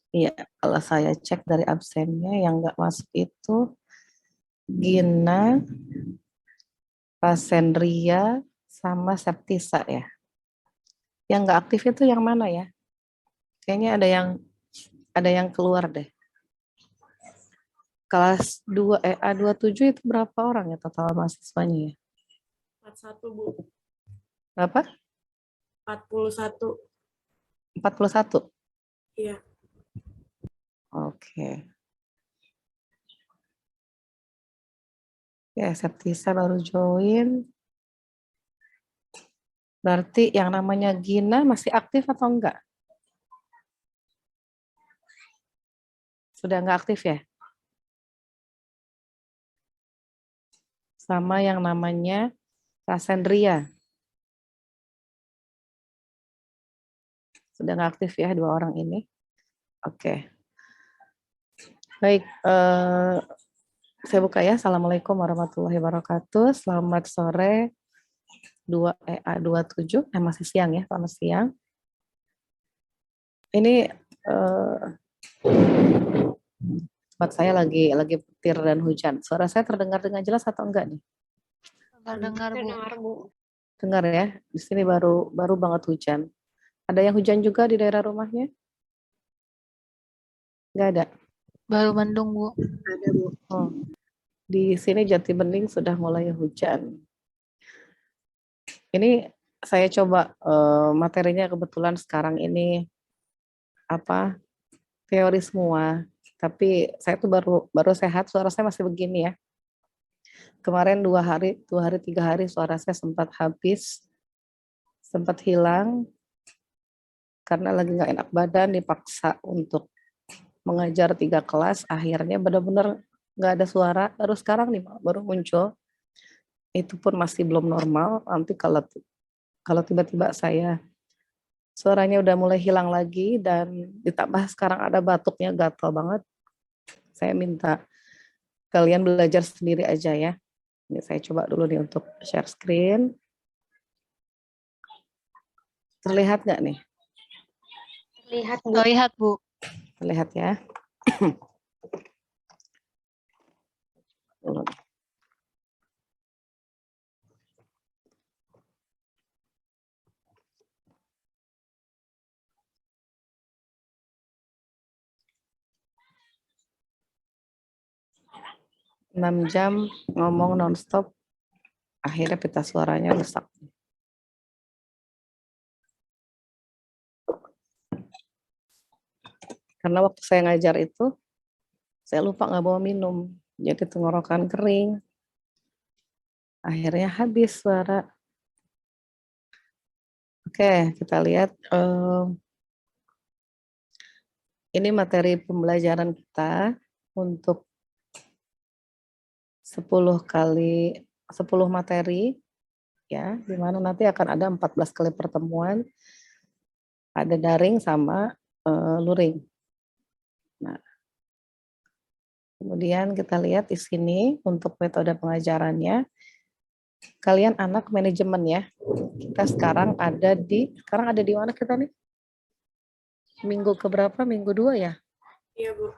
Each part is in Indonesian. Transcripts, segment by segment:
Iya, kalau saya cek dari absennya yang nggak masuk itu Gina, Pasendria, sama Septisa ya. Yang nggak aktif itu yang mana ya? Kayaknya ada yang keluar deh. Kelas 2 A27 itu berapa orang ya total mahasiswanya ya? 41, Bu. Berapa? 41. 41. Iya. Oke. Ya, Septisa baru join. Berarti yang namanya Gina masih aktif atau enggak? Sudah enggak aktif ya? Sama yang namanya Cassandria. Sudah enggak aktif ya dua orang ini? Oke. Baik, saya buka ya. Assalamualaikum warahmatullahi wabarakatuh. Selamat sore 2EA27. Masih siang ya, selamat siang. Ini tempat saya lagi petir dan hujan. Suara saya terdengar dengan jelas atau enggak nih? Terdengar, Bu. Dengar ya. Di sini baru banget hujan. Ada yang hujan juga di daerah rumahnya? Enggak ada. Baru mendung, Bu. Ada, Bu. Oh. Di sini Jati Bening sudah mulai hujan. Ini saya coba materinya kebetulan sekarang ini teori semua. Tapi saya tuh baru sehat, suara saya masih begini ya. Kemarin 2 hari 3 hari suara saya sempat habis, sempat hilang karena lagi nggak enak badan, dipaksa untuk mengajar 3 kelas, akhirnya benar-benar nggak ada suara. Baru sekarang nih baru muncul. Itu pun masih belum normal. Nanti kalau tiba-tiba suaranya udah mulai hilang lagi dan ditambah sekarang ada batuknya gatal banget, saya minta kalian belajar sendiri aja ya. Ini saya coba dulu nih untuk share screen. Terlihat nggak nih? Terlihat, Bu. Terlihat, Bu. Terlihat ya. 6 jam ngomong nonstop, akhirnya pita suaranya rusak. Karena waktu saya ngajar itu, saya lupa nggak bawa minum, jadi tenggorokan kering. Akhirnya habis suara. Oke, kita lihat. Ini materi pembelajaran kita untuk 10 materi, ya, di mana nanti akan ada 14 kali pertemuan, ada daring sama luring. Nah, kemudian kita lihat di sini untuk metode pengajarannya. Kalian anak manajemen ya. Kita sekarang ada di mana kita nih? Minggu keberapa? Minggu 2 ya? Iya, Bu.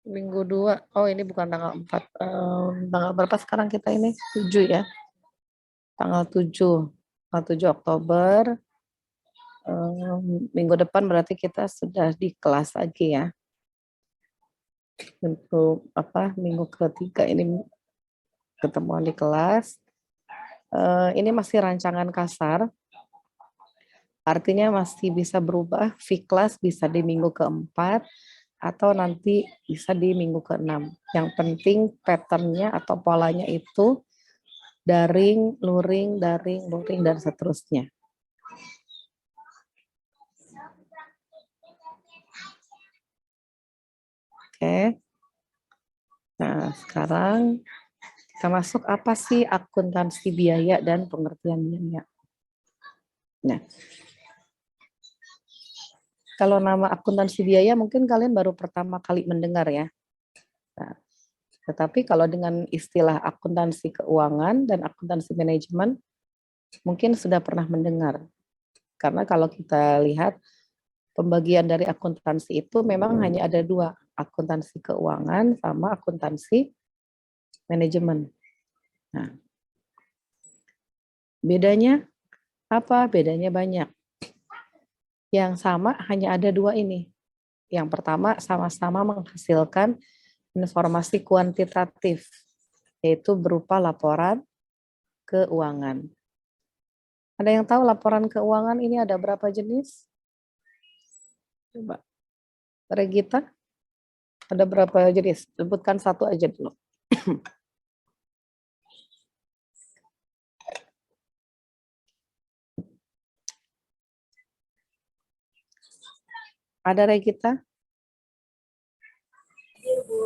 Minggu 2. Oh, ini bukan tanggal 4. Tanggal berapa sekarang kita ini? 7 ya. Tanggal 7 Oktober. Minggu depan berarti kita sudah di kelas lagi ya. Untuk minggu ketiga ini ketemuan di kelas. Ini masih rancangan kasar. Artinya masih bisa berubah. V-class bisa di minggu keempat atau nanti bisa di minggu ke-6. Yang penting patternnya atau polanya itu daring, luring, dan seterusnya. Oke. Nah, sekarang kita masuk apa sih akuntansi biaya dan pengertian biaya. Nah, kalau nama akuntansi biaya mungkin kalian baru pertama kali mendengar ya. Nah, tetapi kalau dengan istilah akuntansi keuangan dan akuntansi manajemen mungkin sudah pernah mendengar. Karena kalau kita lihat pembagian dari akuntansi itu memang hanya ada dua, akuntansi keuangan sama akuntansi manajemen. Nah, bedanya apa? Bedanya banyak. Yang sama hanya ada dua ini. Yang pertama, sama-sama menghasilkan informasi kuantitatif, yaitu berupa laporan keuangan. Ada yang tahu laporan keuangan ini ada berapa jenis? Coba. Regita, ada berapa jenis? Sebutkan satu aja dulu. Ada Regita? Iya, Bu.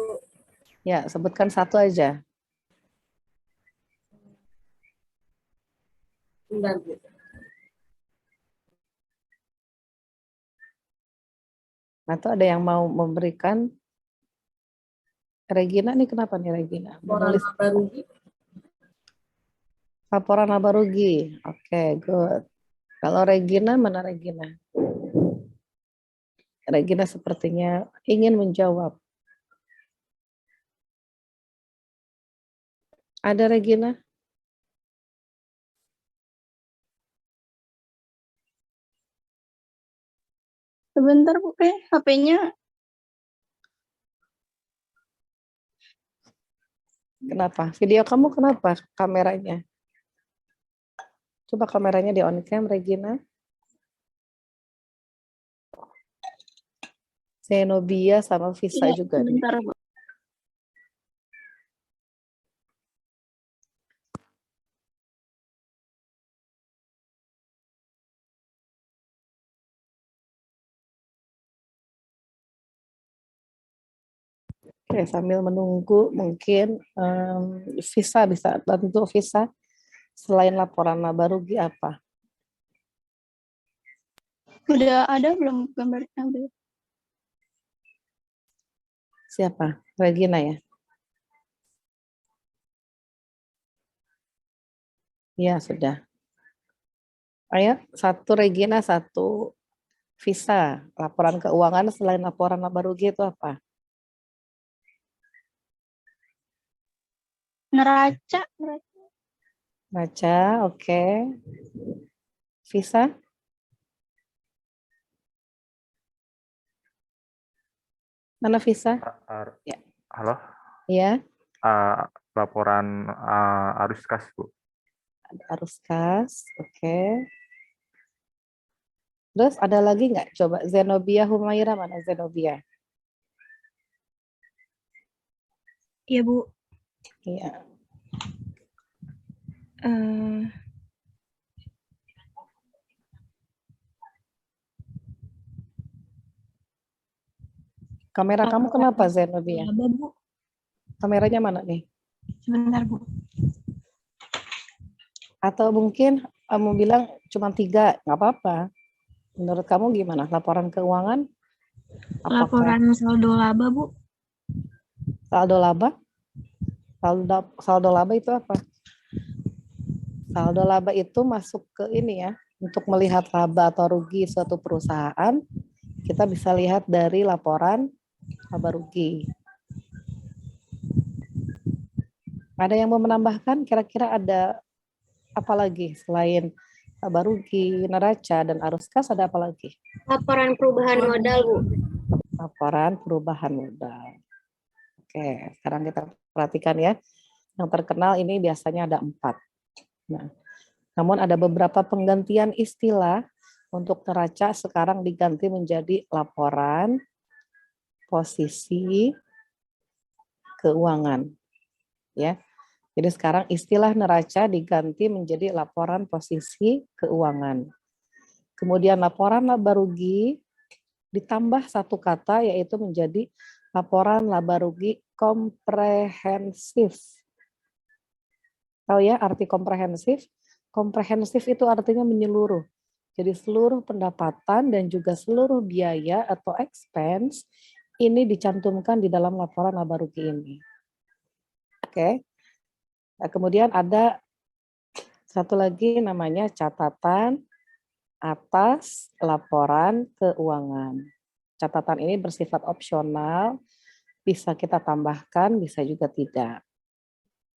Ya, sebutkan satu aja. Bentar, Bu. Atau ada yang mau memberikan? Regina nih kenapa nih Regina? Laporan Menulis laba rugi. laporan laba rugi. Oke, good. Kalau Regina, mana Regina? Regina sepertinya ingin menjawab. Ada Regina? Sebentar Bu, HP-nya Kenapa? Video kamu kenapa kameranya? Coba kameranya di on cam, Regina. Zenobia sama Visa juga nih. sebentar Bu. Oke, sambil menunggu mungkin Visa bisa bantu Visa. Selain laporan laba rugi apa? Udah ada belum gambarnya? Udah. Siapa? Regina ya? Ya, sudah. Ayo, satu Regina, satu Visa. Laporan keuangan selain laporan laba rugi itu apa? Neraca. Baca, oke. Visa? Mana Visa? Ya. Halo, Ya, laporan arus kas, Bu. arus kas, oke. Terus ada lagi nggak? Coba Zenobia Humaira, mana Zenobia? Iya Bu. Iya. Kamera kamu kenapa Zenobia? Laba Bu. Kameranya mana nih? Sebentar Bu. Atau mungkin kamu bilang cuma 3, nggak apa-apa. Menurut kamu gimana? Laporan keuangan? Apakah Laporan saldo laba Bu. saldo laba? Saldo laba itu apa? Saldo laba itu masuk ke ini ya, untuk melihat laba atau rugi suatu perusahaan, kita bisa lihat dari laporan laba rugi. Ada yang mau menambahkan? Kira-kira ada apa lagi selain laba rugi, neraca, dan arus kas, ada apa lagi? Laporan perubahan modal Bu. Laporan perubahan modal. Oke, sekarang kita perhatikan ya. Yang terkenal ini biasanya ada 4. Nah, namun ada beberapa penggantian istilah. Untuk neraca sekarang diganti menjadi laporan posisi keuangan. Ya. Jadi sekarang istilah neraca diganti menjadi laporan posisi keuangan. Kemudian laporan laba rugi ditambah satu kata yaitu menjadi laporan laba rugi komprehensif. Tahu ya arti komprehensif? Komprehensif itu artinya menyeluruh. Jadi seluruh pendapatan dan juga seluruh biaya atau expense ini dicantumkan di dalam laporan laba rugi ini. Oke. Nah, kemudian ada satu lagi namanya catatan atas laporan keuangan. Catatan ini bersifat opsional, bisa kita tambahkan, bisa juga tidak.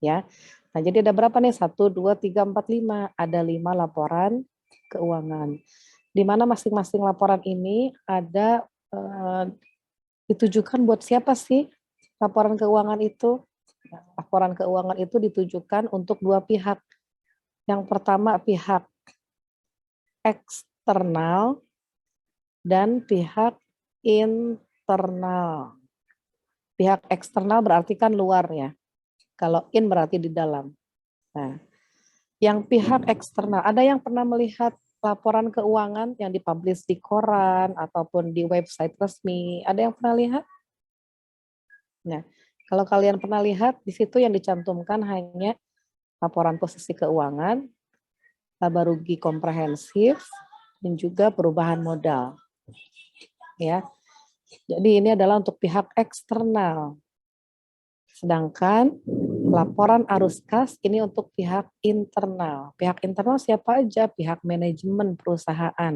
Ya. Nah, jadi ada berapa nih? 1, 2, 3, 4, 5. Ada 5 laporan keuangan. Di mana masing-masing laporan ini ada ditujukan buat siapa sih laporan keuangan itu? Laporan keuangan itu ditujukan untuk dua pihak. Yang pertama pihak eksternal dan pihak internal. Pihak eksternal berarti kan luar ya. Kalau in berarti di dalam. Nah, yang pihak eksternal, ada yang pernah melihat laporan keuangan yang dipublish di koran ataupun di website resmi? Ada yang pernah lihat? Nah, kalau kalian pernah lihat, di situ yang dicantumkan hanya laporan posisi keuangan, laba rugi komprehensif, dan juga perubahan modal. Ya. Jadi ini adalah untuk pihak eksternal. Sedangkan laporan arus kas ini untuk pihak internal. Pihak internal siapa aja? Pihak manajemen perusahaan.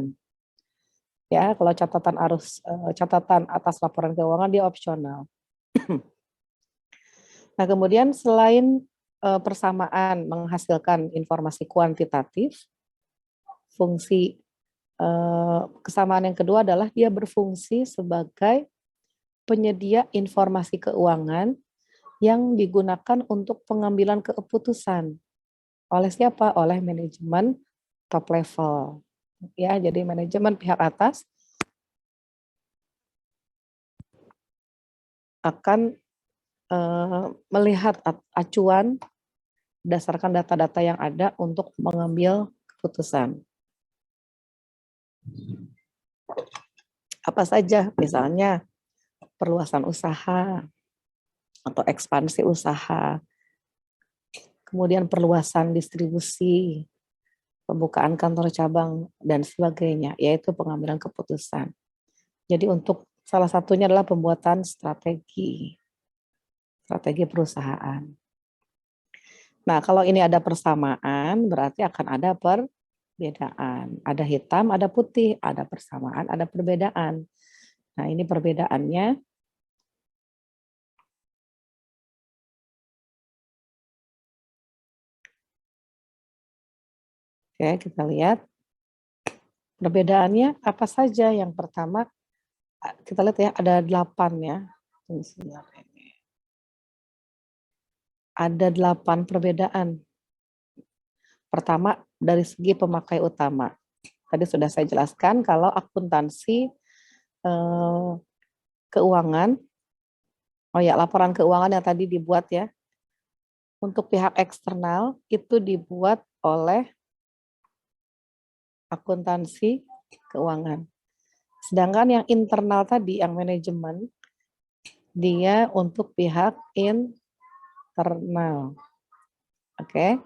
Ya, kalau catatan atas laporan keuangan dia opsional. Nah, kemudian selain persamaan menghasilkan informasi kuantitatif, fungsi kesamaan yang kedua adalah dia berfungsi sebagai penyedia informasi keuangan yang digunakan untuk pengambilan keputusan. Oleh siapa? Oleh manajemen top level. Ya, jadi manajemen pihak atas akan melihat acuan berdasarkan data-data yang ada untuk mengambil keputusan. Apa saja? Misalnya perluasan usaha atau ekspansi usaha, kemudian perluasan distribusi, pembukaan kantor cabang, dan sebagainya, yaitu pengambilan keputusan. Jadi untuk salah satunya adalah pembuatan strategi perusahaan. Nah, kalau ini ada persamaan, berarti akan ada perbedaan. Ada hitam, ada putih, ada persamaan, ada perbedaan. Nah, ini perbedaannya. Oke, kita lihat. Perbedaannya apa saja? Yang pertama, kita lihat ya, ada 8 ya. Ada 8 perbedaan. Pertama, dari segi pemakai utama. Tadi sudah saya jelaskan kalau akuntansi keuangan, oh ya, laporan keuangan yang tadi dibuat ya, untuk pihak eksternal itu dibuat oleh akuntansi keuangan. Sedangkan yang internal tadi, yang manajemen, dia untuk pihak internal. Oke.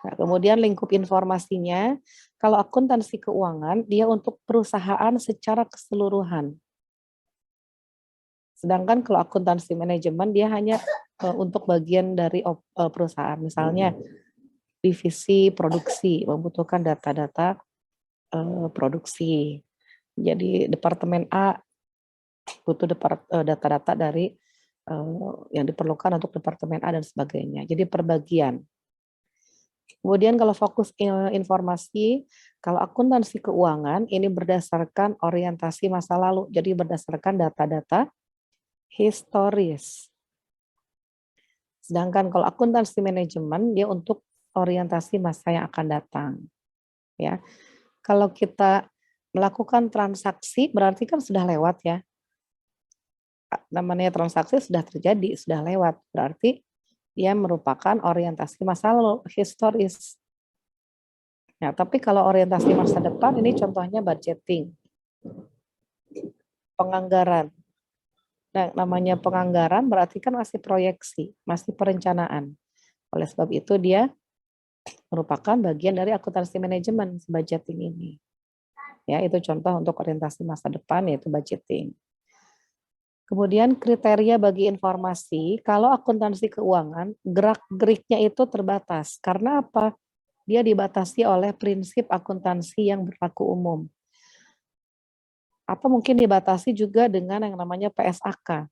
Nah, kemudian lingkup informasinya, kalau akuntansi keuangan, dia untuk perusahaan secara keseluruhan. Sedangkan kalau akuntansi manajemen, dia hanya untuk bagian dari perusahaan. Misalnya, divisi produksi, membutuhkan data-data produksi. Jadi, departemen A butuh data-data dari yang diperlukan untuk departemen A dan sebagainya. Jadi, perbagian. Kemudian kalau fokus informasi, kalau akuntansi keuangan ini berdasarkan orientasi masa lalu, jadi berdasarkan data-data historis. Sedangkan kalau akuntansi manajemen dia untuk orientasi masa yang akan datang. Ya. Kalau kita melakukan transaksi berarti kan sudah lewat ya. Namanya transaksi sudah terjadi, sudah lewat. Berarti dia merupakan orientasi masa lalu, historis. Nah, tapi kalau orientasi masa depan, ini contohnya budgeting, penganggaran. Nah, namanya penganggaran berarti kan masih proyeksi, masih perencanaan. Oleh sebab itu dia merupakan bagian dari akuntansi manajemen, budgeting ini. Ya, itu contoh untuk orientasi masa depan, yaitu budgeting. Kemudian kriteria bagi informasi, kalau akuntansi keuangan, gerak-geriknya itu terbatas. Karena apa? dia dibatasi oleh prinsip akuntansi yang berlaku umum. Atau mungkin dibatasi juga dengan yang namanya PSAK.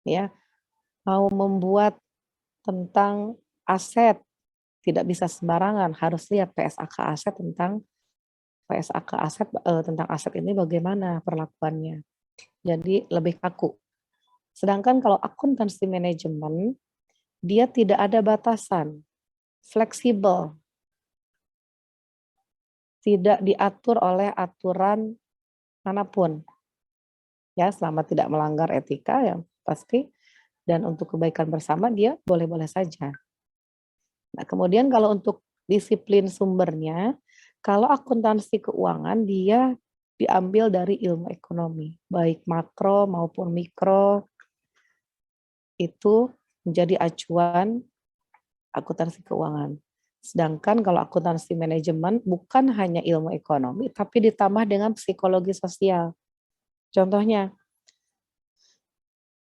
Ya, mau membuat tentang aset tidak bisa sembarangan, harus lihat PSAK aset tentang tentang aset ini bagaimana perlakuannya. Jadi lebih kaku. Sedangkan kalau akuntansi manajemen, dia tidak ada batasan, fleksibel, tidak diatur oleh aturan manapun. Ya, selama tidak melanggar etika yang pasti, dan untuk kebaikan bersama dia boleh-boleh saja. Nah, kemudian kalau untuk disiplin sumbernya, kalau akuntansi keuangan dia diambil dari ilmu ekonomi, baik makro maupun mikro, itu menjadi acuan akuntansi keuangan. Sedangkan kalau akuntansi manajemen bukan hanya ilmu ekonomi, tapi ditambah dengan psikologi sosial. Contohnya,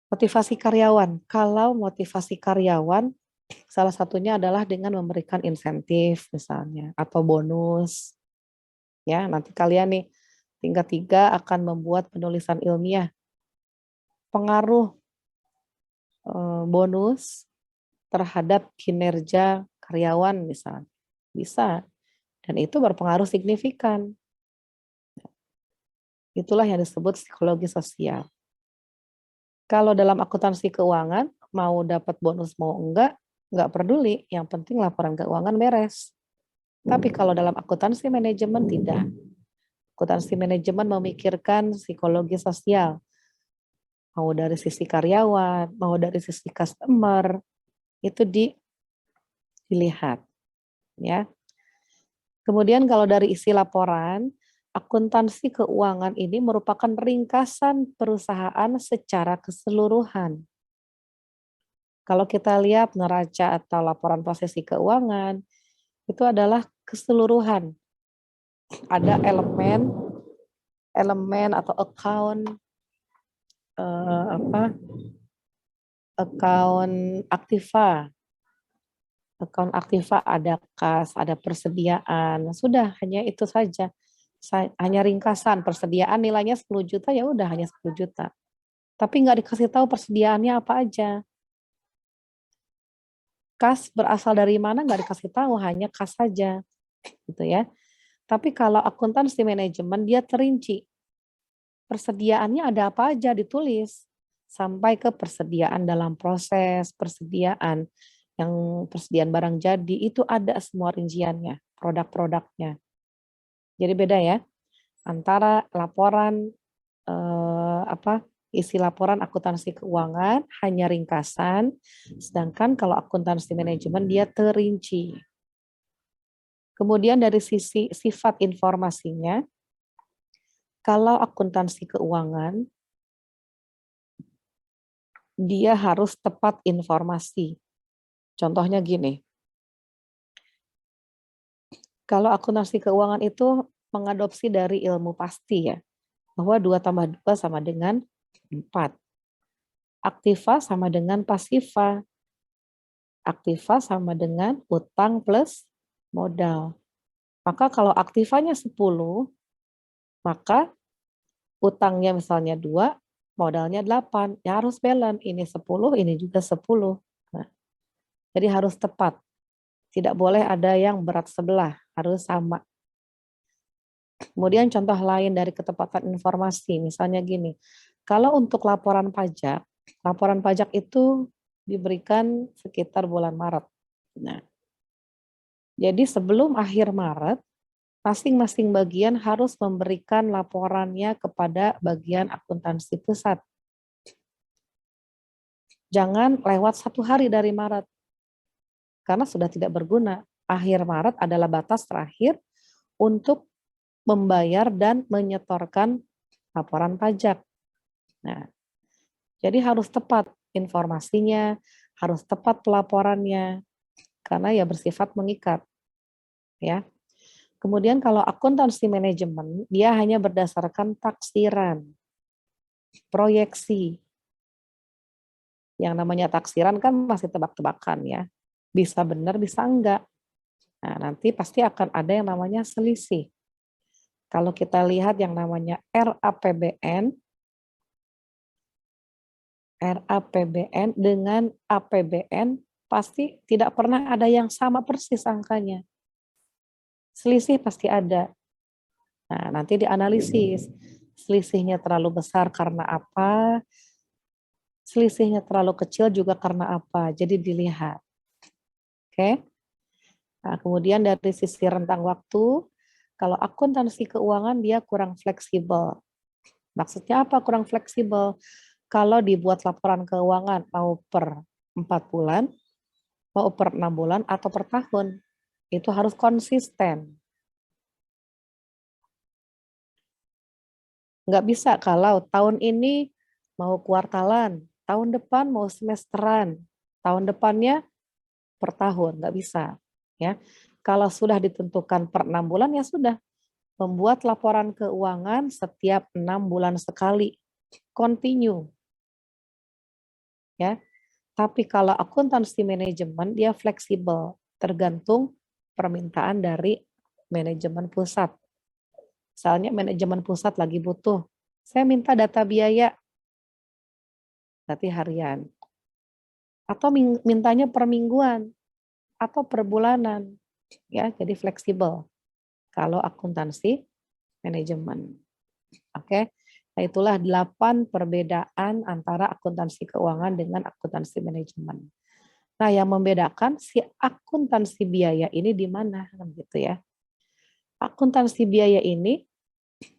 motivasi karyawan. Kalau motivasi karyawan, salah satunya adalah dengan memberikan insentif misalnya, atau bonus. Ya, nanti kalian nih, tingkat 3 akan membuat penulisan ilmiah. Pengaruh bonus terhadap kinerja karyawan misalnya. Bisa. Dan itu berpengaruh signifikan. Itulah yang disebut psikologi sosial. Kalau dalam akuntansi keuangan, mau dapat bonus mau enggak peduli. Yang penting laporan keuangan beres. Tapi kalau dalam akuntansi manajemen tidak. Akuntansi manajemen memikirkan psikologi sosial. Mau dari sisi karyawan, mau dari sisi customer, itu dilihat. Ya. Kemudian kalau dari isi laporan, akuntansi keuangan ini merupakan ringkasan perusahaan secara keseluruhan. Kalau kita lihat neraca atau laporan posisi keuangan, itu adalah keseluruhan. Ada elemen atau account aktiva, ada kas, ada persediaan. Sudah, hanya itu saja. Hanya ringkasan, persediaan nilainya 10 juta, ya udah hanya 10 juta. Tapi nggak dikasih tahu persediaannya apa aja. Kas berasal dari mana nggak dikasih tahu, hanya kas saja. Gitu ya. Tapi kalau akuntansi manajemen dia terinci. Persediaannya ada apa aja ditulis. Sampai ke persediaan dalam proses, persediaan barang jadi, itu ada semua rinciannya, produk-produknya. Jadi beda ya, antara laporan isi laporan akuntansi keuangan hanya ringkasan, sedangkan kalau akuntansi manajemen dia terinci. Kemudian dari sisi sifat informasinya, kalau akuntansi keuangan dia harus tepat informasi. Contohnya gini, kalau akuntansi keuangan itu mengadopsi dari ilmu pasti ya, bahwa 2 tambah 2 sama dengan 4. Aktiva sama dengan pasiva. Aktiva sama dengan utang plus modal. Maka kalau aktivanya 10, maka utangnya misalnya 2, modalnya 8. Ya harus balance, ini 10, ini juga 10. Nah, jadi harus tepat. Tidak boleh ada yang berat sebelah, harus sama. Kemudian contoh lain dari ketepatan informasi, misalnya gini, kalau untuk laporan pajak itu diberikan sekitar bulan Maret. Nah, jadi sebelum akhir Maret, masing-masing bagian harus memberikan laporannya kepada bagian akuntansi pusat. Jangan lewat 1 hari dari Maret, karena sudah tidak berguna. Akhir Maret adalah batas terakhir untuk membayar dan menyetorkan laporan pajak. Nah, jadi harus tepat informasinya, harus tepat pelaporannya, karena ya bersifat mengikat. Ya. Kemudian kalau akuntansi manajemen, dia hanya berdasarkan taksiran, proyeksi. Yang namanya taksiran kan masih tebak-tebakan ya. Bisa benar, bisa enggak. Nah, nanti pasti akan ada yang namanya selisih. Kalau kita lihat yang namanya RAPBN dengan APBN pasti tidak pernah ada yang sama persis angkanya. Selisih pasti ada. Nah, nanti dianalisis. Selisihnya terlalu besar karena apa? Selisihnya terlalu kecil juga karena apa? Jadi dilihat. Oke. Nah, kemudian dari sisi rentang waktu, kalau akuntansi keuangan dia kurang fleksibel. Maksudnya apa kurang fleksibel? Kalau dibuat laporan keuangan mau per 4 bulan, mau per 6 bulan, atau per tahun, itu harus konsisten. Nggak bisa kalau tahun ini mau kuartalan, tahun depan mau semesteran, tahun depannya per tahun, nggak bisa. Ya, kalau sudah ditentukan per 6 bulan ya sudah, membuat laporan keuangan setiap 6 bulan sekali, continue. Ya, tapi kalau akuntansi manajemen dia fleksibel, tergantung permintaan dari manajemen pusat. Misalnya manajemen pusat lagi butuh, saya minta data biaya, berarti harian. Atau mintanya per mingguan, atau per bulanan. Ya, jadi fleksibel. Kalau akuntansi manajemen. Oke. Nah, itulah 8 perbedaan antara akuntansi keuangan dengan akuntansi manajemen. Nah, yang membedakan si akuntansi biaya ini di mana gitu ya. Akuntansi biaya ini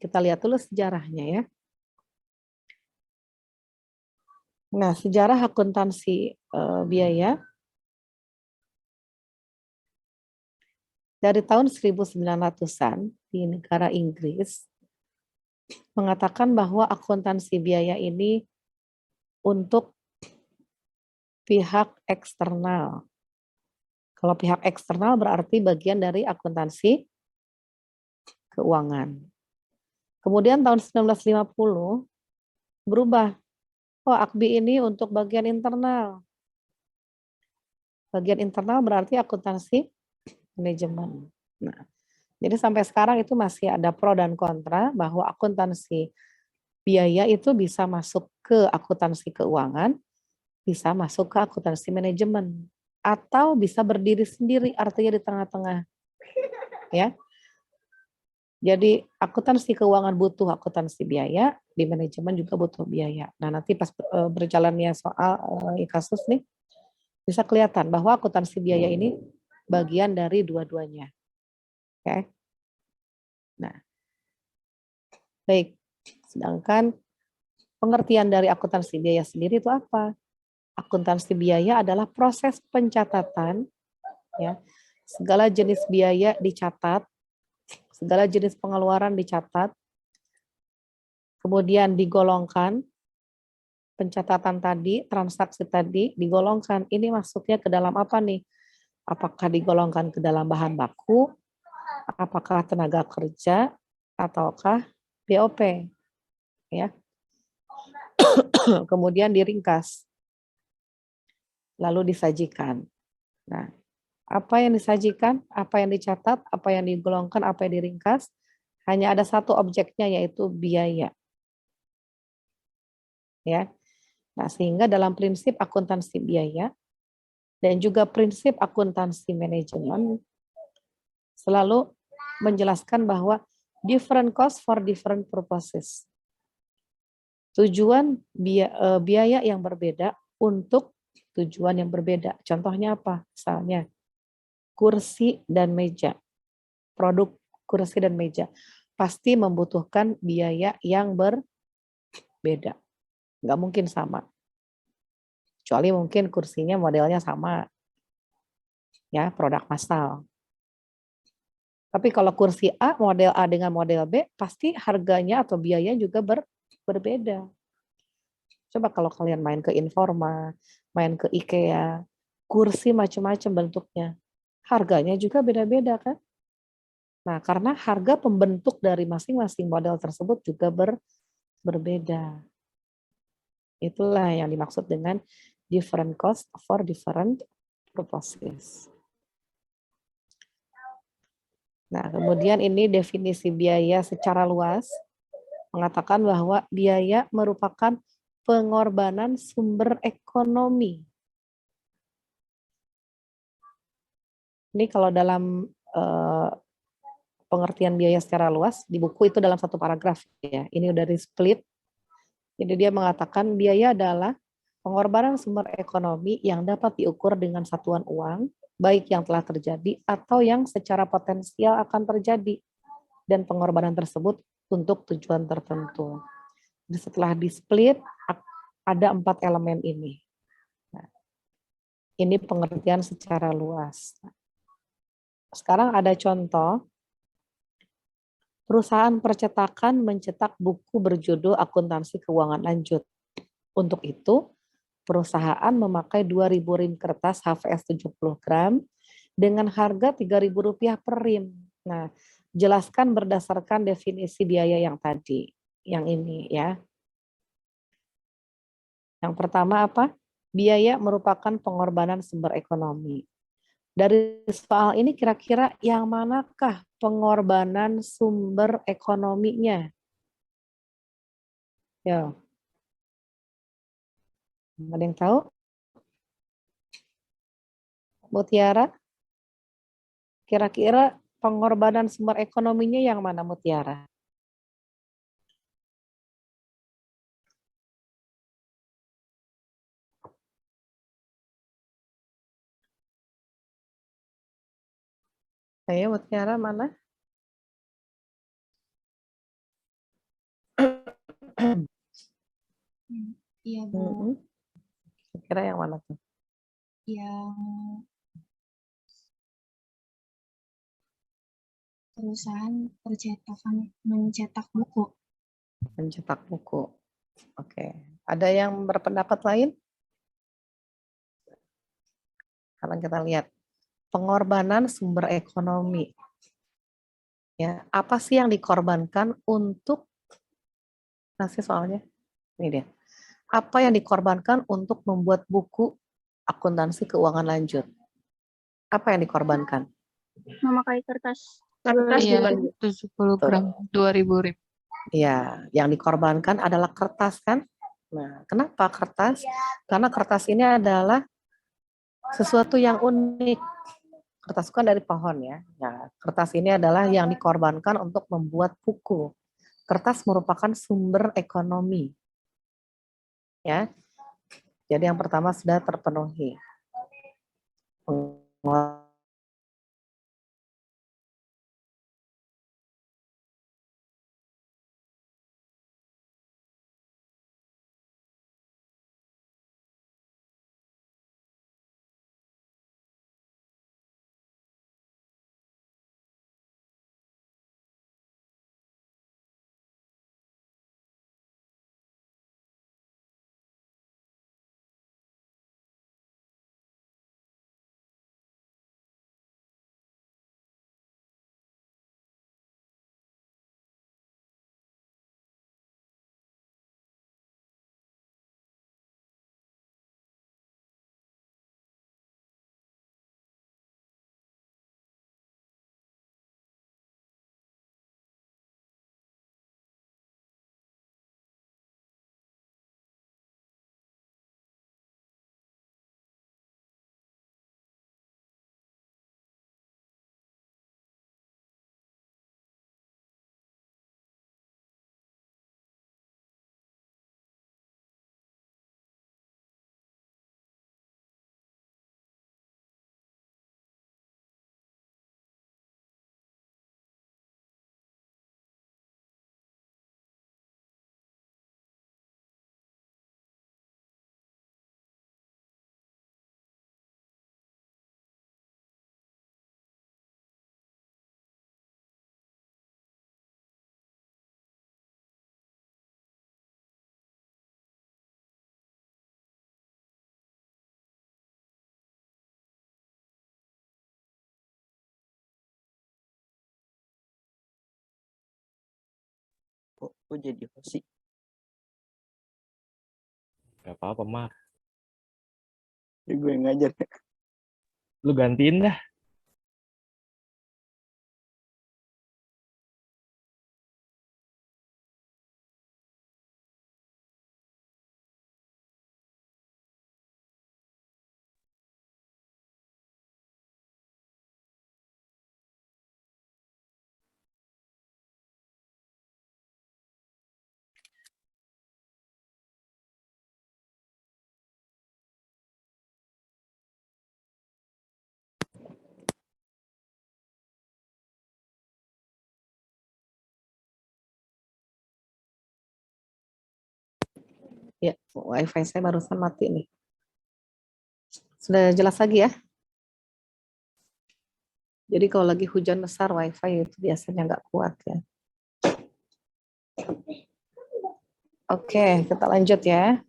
kita lihat dulu sejarahnya ya. Nah, sejarah akuntansi biaya dari tahun 1900-an di negara Inggris mengatakan bahwa akuntansi biaya ini untuk pihak eksternal. Kalau pihak eksternal berarti bagian dari akuntansi keuangan. Kemudian tahun 1950 berubah. Oh, AKBI ini untuk bagian internal. Bagian internal berarti akuntansi manajemen. Nah, jadi sampai sekarang itu masih ada pro dan kontra bahwa akuntansi biaya itu bisa masuk ke akuntansi keuangan, bisa masuk ke akuntansi manajemen, atau bisa berdiri sendiri, artinya di tengah-tengah. Ya. Jadi akuntansi keuangan butuh akuntansi biaya, di manajemen juga butuh biaya. Nah, nanti pas berjalannya soal kasus nih, bisa kelihatan bahwa akuntansi biaya ini bagian dari dua-duanya. Oke. Nah, baik. Sedangkan pengertian dari akuntansi biaya sendiri itu apa? Akuntansi biaya adalah proses pencatatan, ya, segala jenis biaya dicatat, segala jenis pengeluaran dicatat, kemudian digolongkan, pencatatan tadi, transaksi tadi digolongkan. Ini masuknya ke dalam apa nih? Apakah digolongkan ke dalam bahan baku, apakah tenaga kerja, ataukah BOP, ya. Kemudian diringkas, lalu disajikan. Nah, apa yang disajikan, apa yang dicatat, apa yang digolongkan, apa yang diringkas, hanya ada satu objeknya yaitu biaya. Ya. Nah, sehingga dalam prinsip akuntansi biaya dan juga prinsip akuntansi manajemen selalu menjelaskan bahwa different cost for different purposes. Tujuan biaya yang berbeda untuk tujuan yang berbeda. Contohnya apa? Misalnya kursi dan meja. Produk kursi dan meja pasti membutuhkan biaya yang berbeda. Nggak mungkin sama. Kecuali mungkin kursinya modelnya sama. Ya, produk massal. Tapi kalau kursi A, model A dengan model B, pasti harganya atau biayanya juga berbeda. Coba kalau kalian main ke Informa, main ke IKEA, kursi macam-macam bentuknya. Harganya juga beda-beda kan? Nah, karena harga pembentuk dari masing-masing model tersebut juga berbeda. Itulah yang dimaksud dengan different cost for different Proposis. Nah, kemudian ini definisi biaya secara luas mengatakan bahwa biaya merupakan pengorbanan sumber ekonomi. Ini kalau dalam pengertian biaya secara luas di buku itu dalam satu paragraf ya. Ini udah di split. Jadi dia mengatakan biaya adalah pengorbanan sumber ekonomi yang dapat diukur dengan satuan uang, baik yang telah terjadi atau yang secara potensial akan terjadi, dan pengorbanan tersebut untuk tujuan tertentu. Jadi setelah di split ada 4 elemen ini. Nah, ini pengertian secara luas. Sekarang ada contoh. Perusahaan percetakan mencetak buku berjudul Akuntansi Keuangan Lanjut. Untuk itu, perusahaan memakai 2.000 rim kertas HVS 70 gram dengan harga Rp3.000 per rim. Nah, jelaskan berdasarkan definisi biaya yang tadi, yang ini ya. Yang pertama apa? Biaya merupakan pengorbanan sumber ekonomi. Dari soal ini kira-kira yang manakah pengorbanan sumber ekonominya? Ya, ada yang tahu? Bu Tiara? Kira-kira pengorbanan sumber ekonominya yang mana, Bu Tiara? Ayo, Bu Tiara mana? Iya, Bu. Kira yang mana tuh? Yang perusahaan percetakan mencetak buku. Mencetak buku. Oke. Ada yang berpendapat lain? Sekarang kita lihat pengorbanan sumber ekonomi. Ya, apa sih yang dikorbankan untuk nasi soalnya? Ini dia. Apa yang dikorbankan untuk membuat buku akuntansi keuangan lanjut? Apa yang dikorbankan? Memakai kertas. Iya, bukan, Bu? 70 gram, 2.000 rim. Ya, yang dikorbankan adalah kertas kan? Nah, kenapa kertas? Karena kertas ini adalah sesuatu yang unik. Kertas kan dari pohon ya. Nah, kertas ini adalah yang dikorbankan untuk membuat buku. Kertas merupakan sumber ekonomi. Ya. Jadi yang pertama sudah terpenuhi. Kok jadi host sih? Gak apa-apa, Mar. Jadi gue yang ngajar. Lu gantiin dah. Ya, wifi saya barusan mati nih. Sudah jelas lagi ya? Jadi kalau lagi hujan besar wifi itu biasanya nggak kuat ya. Oke, kita lanjut ya.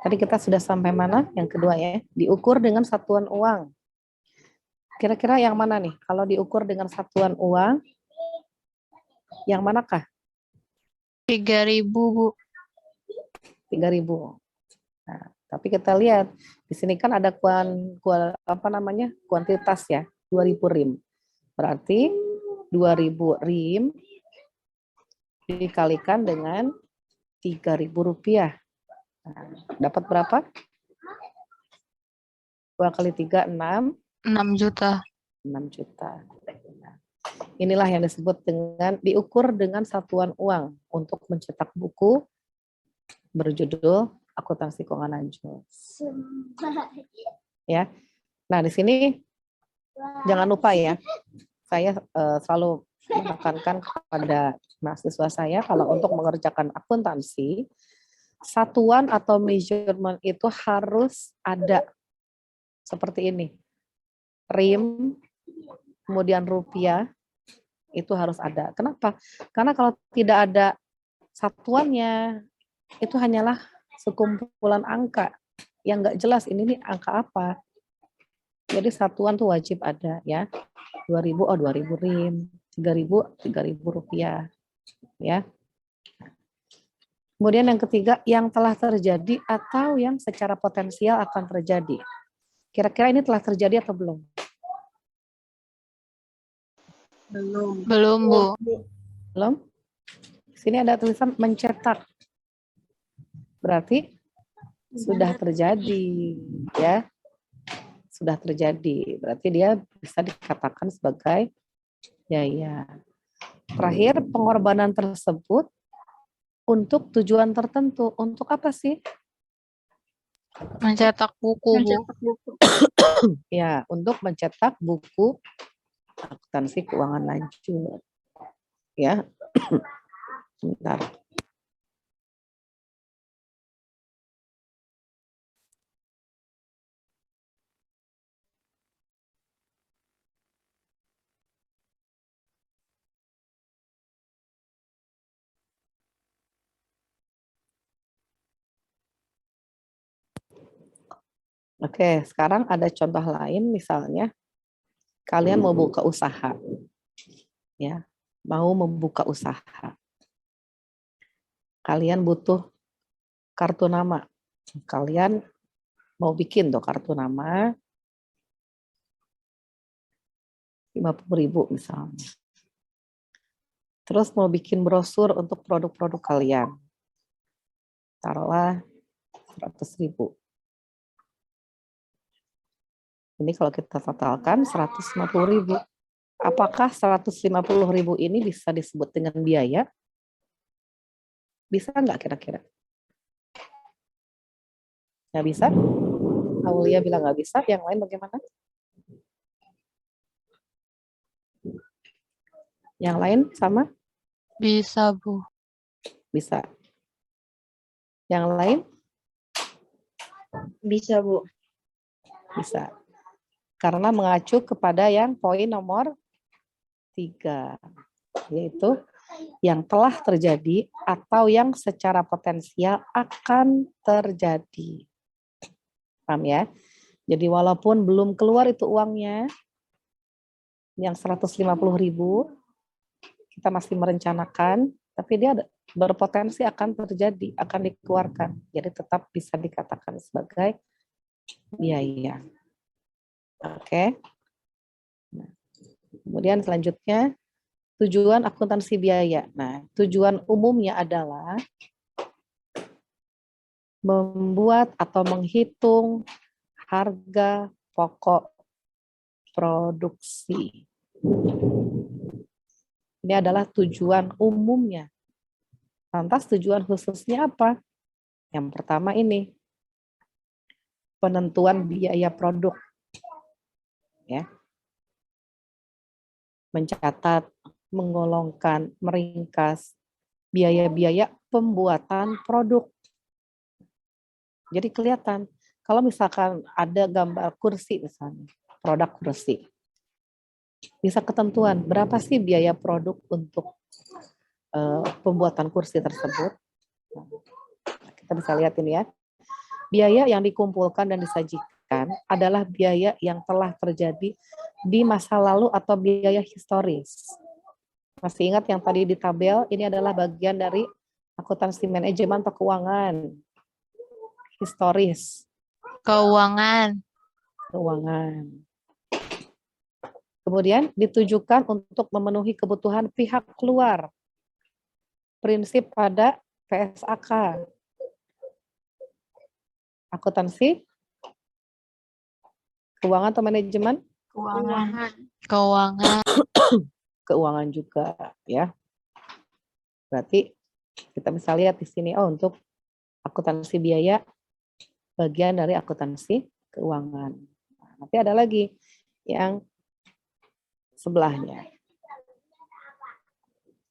Tadi kita sudah sampai mana? Yang kedua ya, diukur dengan satuan uang. Kira-kira yang mana nih? Kalau diukur dengan satuan uang, yang manakah? 3.000, Bu. 3.000. Nah, tapi kita lihat di sini kan ada kuantitas ya, 2.000 rim. Berarti 2.000 rim dikalikan dengan 3.000 rupiah. Nah, dapat berapa? 2 kali 3, 6. 6 juta. 6 juta. Nah, inilah yang disebut dengan diukur dengan satuan uang untuk mencetak buku berjudul Akuntansi Keuangan Najwa. Ya. Nah, di sini jangan lupa ya. Saya selalu menekankan kepada mahasiswa saya kalau untuk mengerjakan akuntansi, satuan atau measurement itu harus ada seperti ini. Rim, kemudian rupiah, itu harus ada. Kenapa? Karena kalau tidak ada satuannya, itu hanyalah sekumpulan angka yang nggak jelas ini nih angka apa. Jadi satuan tuh wajib ada ya. 2.000, 2.000 rim, 3.000 rupiah. Ya. Kemudian yang ketiga, yang telah terjadi atau yang secara potensial akan terjadi. Kira-kira ini telah terjadi atau belum? Belum, Bu. Belum? Sini ada tulisan mencetak. Berarti sudah terjadi, ya. Sudah terjadi. Berarti dia bisa dikatakan sebagai biaya. Terakhir, pengorbanan tersebut untuk tujuan tertentu. Untuk apa sih? Mencetak buku, Bu. Mencetak buku. Ya, untuk mencetak buku akuntansi keuangan lanjut. Ya. Sebentar. Oke, sekarang ada contoh lain, misalnya kalian mau buka usaha, ya, mau membuka usaha. Kalian butuh kartu nama. Kalian mau bikin tuh kartu nama 50.000 misalnya. Terus mau bikin brosur untuk produk-produk kalian. Taruhlah 100.000. Ini kalau kita totalkan 150.000. Apakah 150.000 ini bisa disebut dengan biaya? Bisa nggak kira-kira? Nggak bisa? Aulia bilang nggak bisa. Yang lain bagaimana? Yang lain sama? Bisa, Bu. Bisa. Yang lain? Bisa, Bu. Bisa. Karena mengacu kepada yang poin nomor 3, yaitu yang telah terjadi atau yang secara potensial akan terjadi. Paham ya? Jadi walaupun belum keluar itu uangnya, yang 150.000, kita masih merencanakan tapi dia berpotensi akan terjadi, akan dikeluarkan. Jadi tetap bisa dikatakan sebagai biaya. Oke. Nah, kemudian selanjutnya tujuan akuntansi biaya. Nah, tujuan umumnya adalah membuat atau menghitung harga pokok produksi. Ini adalah tujuan umumnya. Lantas tujuan khususnya apa? Yang pertama ini, penentuan biaya produk. Ya. Mencatat, menggolongkan, meringkas biaya-biaya pembuatan produk. Jadi kelihatan, kalau misalkan ada gambar kursi misalnya, produk kursi, bisa ketentuan berapa sih biaya produk untuk pembuatan kursi tersebut. Nah, kita bisa lihat ini ya. Biaya yang dikumpulkan dan disajikan adalah biaya yang telah terjadi di masa lalu atau biaya historis. Masih ingat yang tadi di tabel, ini adalah bagian dari akuntansi manajemen atau keuangan. Historis. Keuangan. Keuangan. Kemudian ditujukan untuk memenuhi kebutuhan pihak luar. Prinsip pada PSAK. Akuntansi, keuangan atau manajemen? Keuangan. Keuangan. Keuangan juga ya. Berarti kita bisa lihat di sini untuk akuntansi biaya bagian dari akuntansi keuangan. Nah, nanti ada lagi yang sebelahnya.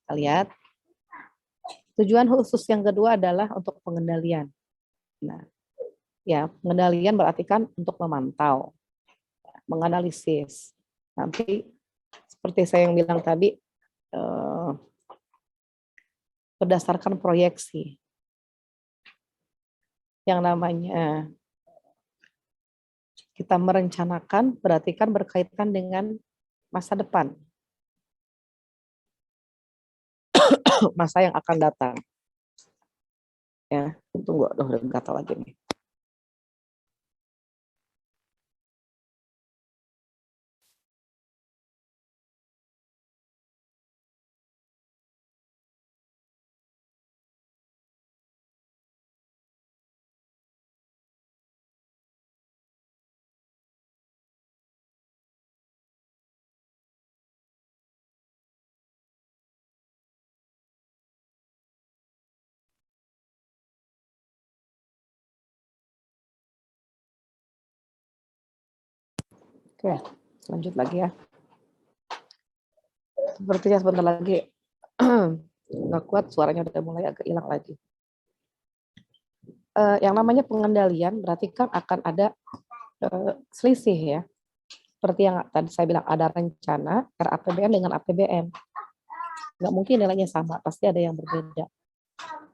Kita lihat. Tujuan khusus yang kedua adalah untuk pengendalian. Nah, ya, pengendalian berarti kan untuk memantau, menganalisis. Nanti seperti saya yang bilang tadi, berdasarkan proyeksi. Yang namanya kita merencanakan berarti kan berkaitan dengan masa depan. Masa yang akan datang. Ya, tunggu, udah gatal lagi nih. Oke, lanjut lagi ya. Sepertinya sebentar lagi nggak kuat, suaranya udah mulai agak hilang lagi. Yang namanya pengendalian berarti kan akan ada selisih ya. Seperti yang tadi saya bilang, ada rencana RAPBN dengan APBN. Nggak mungkin nilainya sama, pasti ada yang berbeda.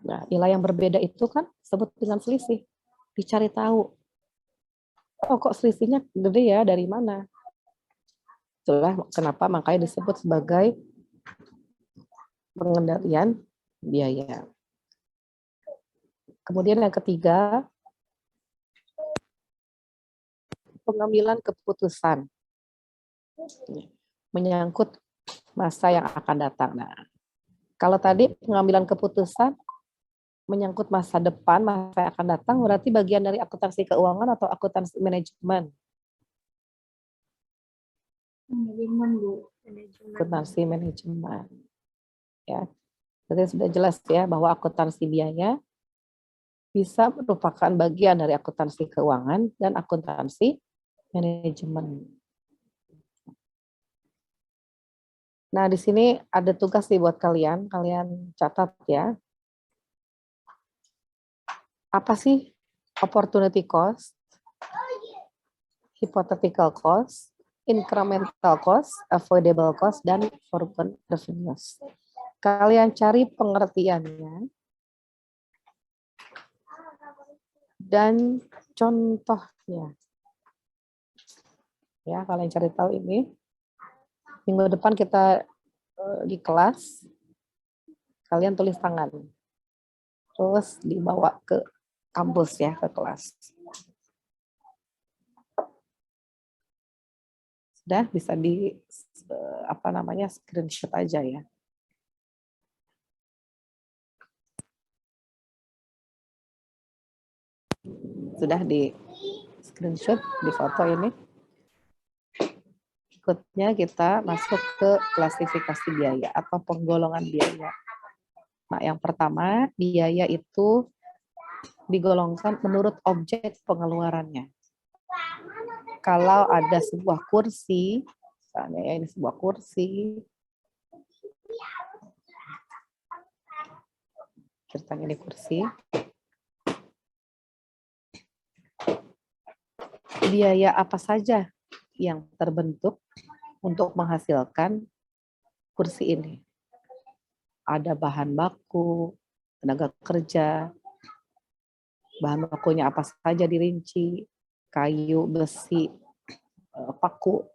Nah, nilai yang berbeda itu kan disebut dengan selisih. Dicari tahu. Oh, kok selisihnya gede ya, dari mana? Itulah kenapa makanya disebut sebagai pengendalian biaya. Kemudian yang ketiga, pengambilan keputusan. Menyangkut masa yang akan datang. Nah, kalau tadi pengambilan keputusan menyangkut masa depan, masa yang akan datang, berarti bagian dari akuntansi keuangan atau akuntansi manajemen? Manajemen, Bu. Akuntansi manajemen. Ya, jadi sudah jelas ya bahwa akuntansi biaya bisa merupakan bagian dari akuntansi keuangan dan akuntansi manajemen. Nah, di sini ada tugas nih buat kalian catat ya. Apa sih opportunity cost, hypothetical cost, incremental cost, avoidable cost, dan foregone revenues. Kalian cari pengertiannya dan contohnya. Ya, kalian cari tahu ini. Minggu depan kita di kelas Kalian tulis tangan. Terus dibawa ke kampus ya, ke kelas. Sudah bisa di screenshot aja ya. Sudah di screenshot, di foto ini. Berikutnya kita masuk ke klasifikasi biaya atau penggolongan biaya. Nah, yang pertama, biaya itu digolongkan menurut objek pengeluarannya. Kalau ada sebuah kursi, misalnya ya, ini sebuah kursi, ceritanya ini kursi, biaya apa saja yang terbentuk untuk menghasilkan kursi ini. Ada bahan baku, tenaga kerja, bahan bakunya apa saja dirinci, kayu, besi, paku,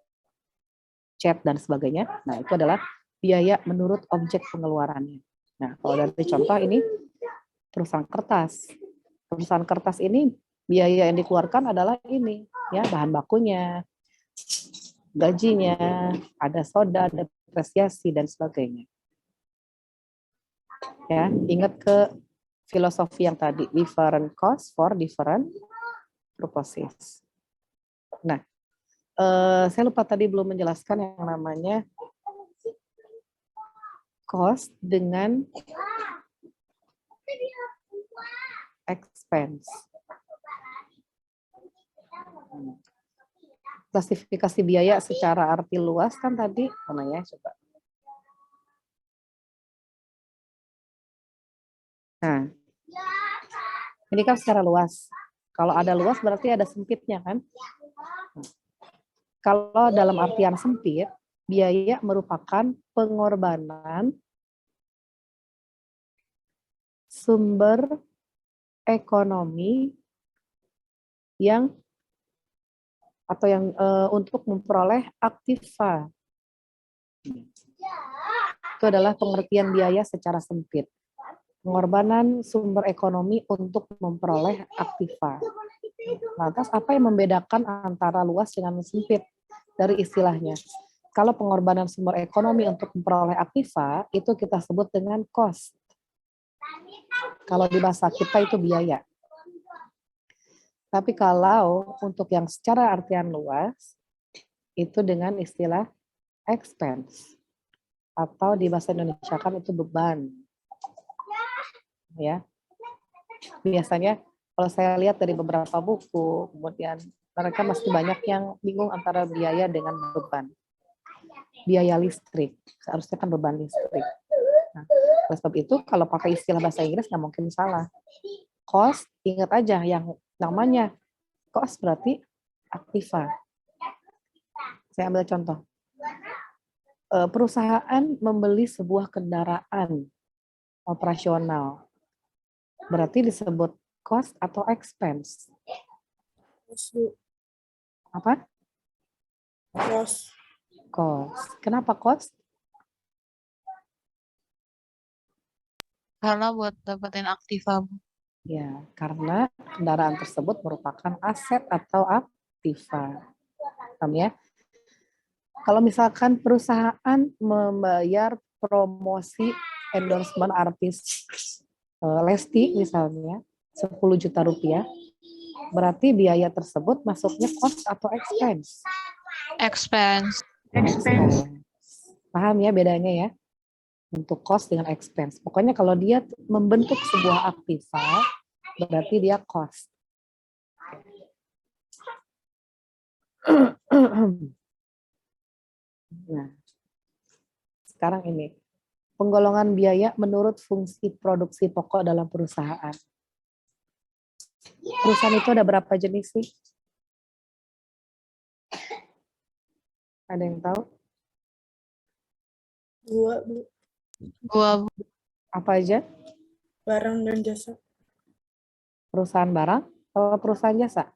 cat, dan sebagainya. Nah, itu adalah biaya menurut objek pengeluarannya. Nah, kalau dari contoh ini, perusahaan kertas. Perusahaan kertas ini, biaya yang dikeluarkan adalah ini, ya, bahan bakunya, gajinya, ada soda, ada depresiasi, dan sebagainya. Ya, ingat ke filosofi yang tadi, different cost for different purposes. Nah, saya lupa tadi belum menjelaskan yang namanya cost dengan expense. Klasifikasi biaya secara arti luas kan tadi, mana ya, coba. Nah, ini kan secara luas. Kalau ada luas berarti ada sempitnya kan? Kalau dalam artian sempit, biaya merupakan pengorbanan sumber ekonomi yang untuk memperoleh aktiva. Itu adalah pengertian biaya secara sempit. Pengorbanan sumber ekonomi untuk memperoleh aktiva. Lantas apa yang membedakan antara luas dengan sempit dari istilahnya? Kalau pengorbanan sumber ekonomi untuk memperoleh aktiva, itu kita sebut dengan cost. Kalau di bahasa kita itu biaya. Tapi kalau untuk yang secara artian luas, itu dengan istilah expense. Atau di bahasa Indonesia kan itu beban. Ya. Biasanya kalau saya lihat dari beberapa buku, kemudian mereka masih banyak yang bingung antara biaya dengan beban. Biaya listrik, seharusnya kan beban listrik. Nah, oleh sebab itu kalau pakai istilah bahasa Inggris nggak mungkin salah. Cost, ingat aja yang namanya cost berarti aktiva. Saya ambil contoh. Perusahaan membeli sebuah kendaraan operasional. Berarti disebut cost atau expense? Apa? Cost. Cost. Kenapa cost? Karena buat dapetin aktiva. Ya, karena kendaraan tersebut merupakan aset atau aktiva. Paham ya? Kalau misalkan perusahaan membayar promosi endorsement artis Lesti misalnya 10 juta rupiah, berarti biaya tersebut masuknya cost atau expense? Expense. Expense. Paham ya bedanya ya? Untuk cost dengan expense. Pokoknya kalau dia membentuk sebuah aktiva, berarti dia cost. Nah, sekarang ini. Penggolongan biaya menurut fungsi produksi pokok dalam perusahaan. Perusahaan itu ada berapa jenis sih? Ada yang tahu? 2, Bu. Gua Apa aja? Barang dan jasa. Perusahaan barang atau perusahaan jasa?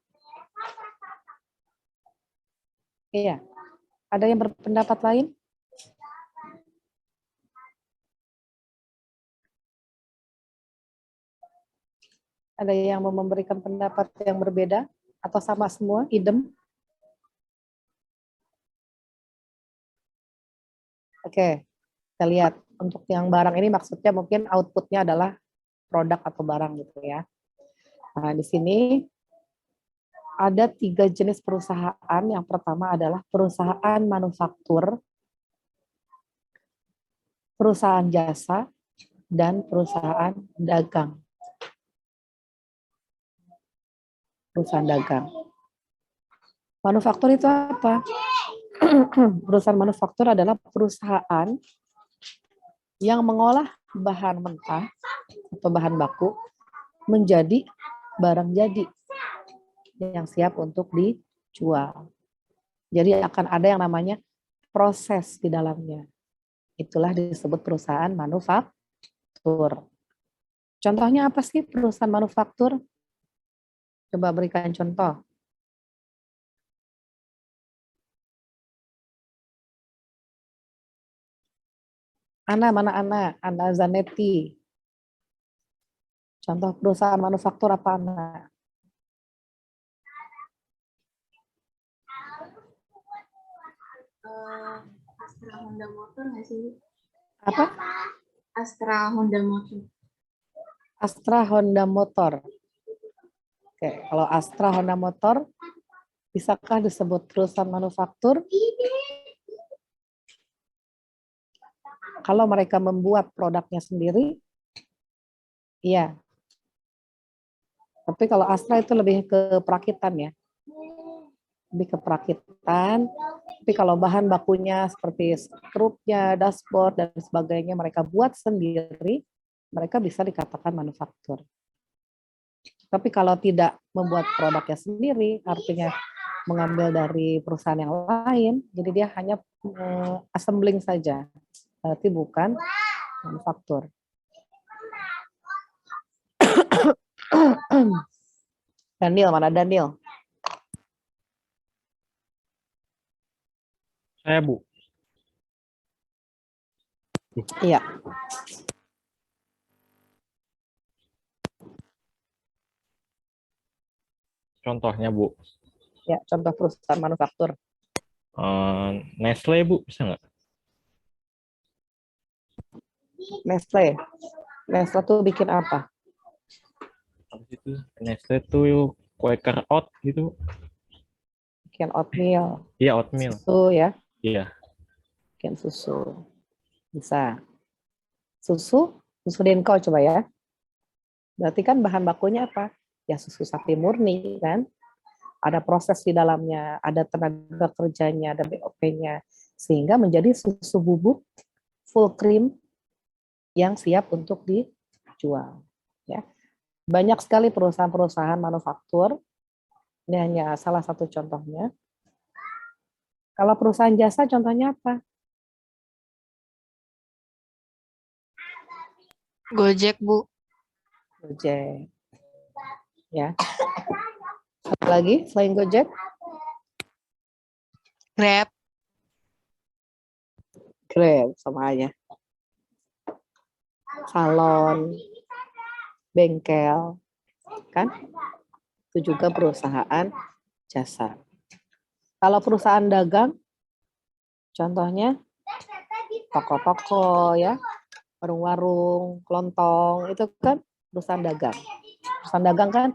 Iya. Ada yang berpendapat lain? Ada yang mau memberikan pendapat yang berbeda atau sama semua, idem? Oke, kita lihat. Untuk yang barang ini maksudnya mungkin outputnya adalah produk atau barang gitu ya. Nah, di sini ada 3 jenis perusahaan. Yang pertama adalah perusahaan manufaktur, perusahaan jasa, dan perusahaan dagang. Perusahaan dagang. Manufaktur itu apa? Perusahaan manufaktur adalah perusahaan yang mengolah bahan mentah atau bahan baku menjadi barang jadi yang siap untuk dijual. Jadi akan ada yang namanya proses di dalamnya. Itulah disebut perusahaan manufaktur. Contohnya apa sih perusahaan manufaktur? Coba berikan contoh. Ana Zanetti. Contoh perusahaan manufaktur apa, Ana? Astra Honda Motor nggak sih? Apa? Astra Honda Motor. Astra Honda Motor. Oke, kalau Astra Honda Motor, bisakah disebut perusahaan manufaktur? Kalau mereka membuat produknya sendiri, iya. Tapi kalau Astra itu lebih ke perakitan ya. Lebih ke perakitan. Tapi kalau bahan bakunya seperti skrupnya, dashboard, dan sebagainya mereka buat sendiri, mereka bisa dikatakan manufaktur. Tapi kalau tidak membuat produknya sendiri, artinya mengambil dari perusahaan yang lain, jadi dia hanya assembling saja. Berarti bukan manufaktur. Daniel, mana Daniel? Saya, Bu. Iya. Contohnya, Bu. Ya, contoh perusahaan manufaktur. Nestle, Bu. Bisa nggak? Nestle. Nestle tuh bikin apa? Habis itu Nestle tuh Quaker Oat gitu. Bikin oatmeal. Iya, oatmeal. Susu ya. Iya. Bikin susu. Bisa. Susu Denko coba ya. Berarti kan bahan bakunya apa? Ya susu sapi murni kan. Ada proses di dalamnya, ada tenaga kerjanya, ada BOP-nya. Sehingga menjadi susu bubuk full cream yang siap untuk dijual. Ya. Banyak sekali perusahaan-perusahaan manufaktur. Ini hanya salah satu contohnya. Kalau perusahaan jasa contohnya apa? Gojek, Bu. Gojek. Ya. Apa lagi selain Gojek? Grab. Grab sama aja. Salon, bengkel, kan? Itu juga perusahaan jasa. Kalau perusahaan dagang, contohnya toko-toko ya, warung-warung, kelontong, itu kan perusahaan dagang. Perusahaan dagang kan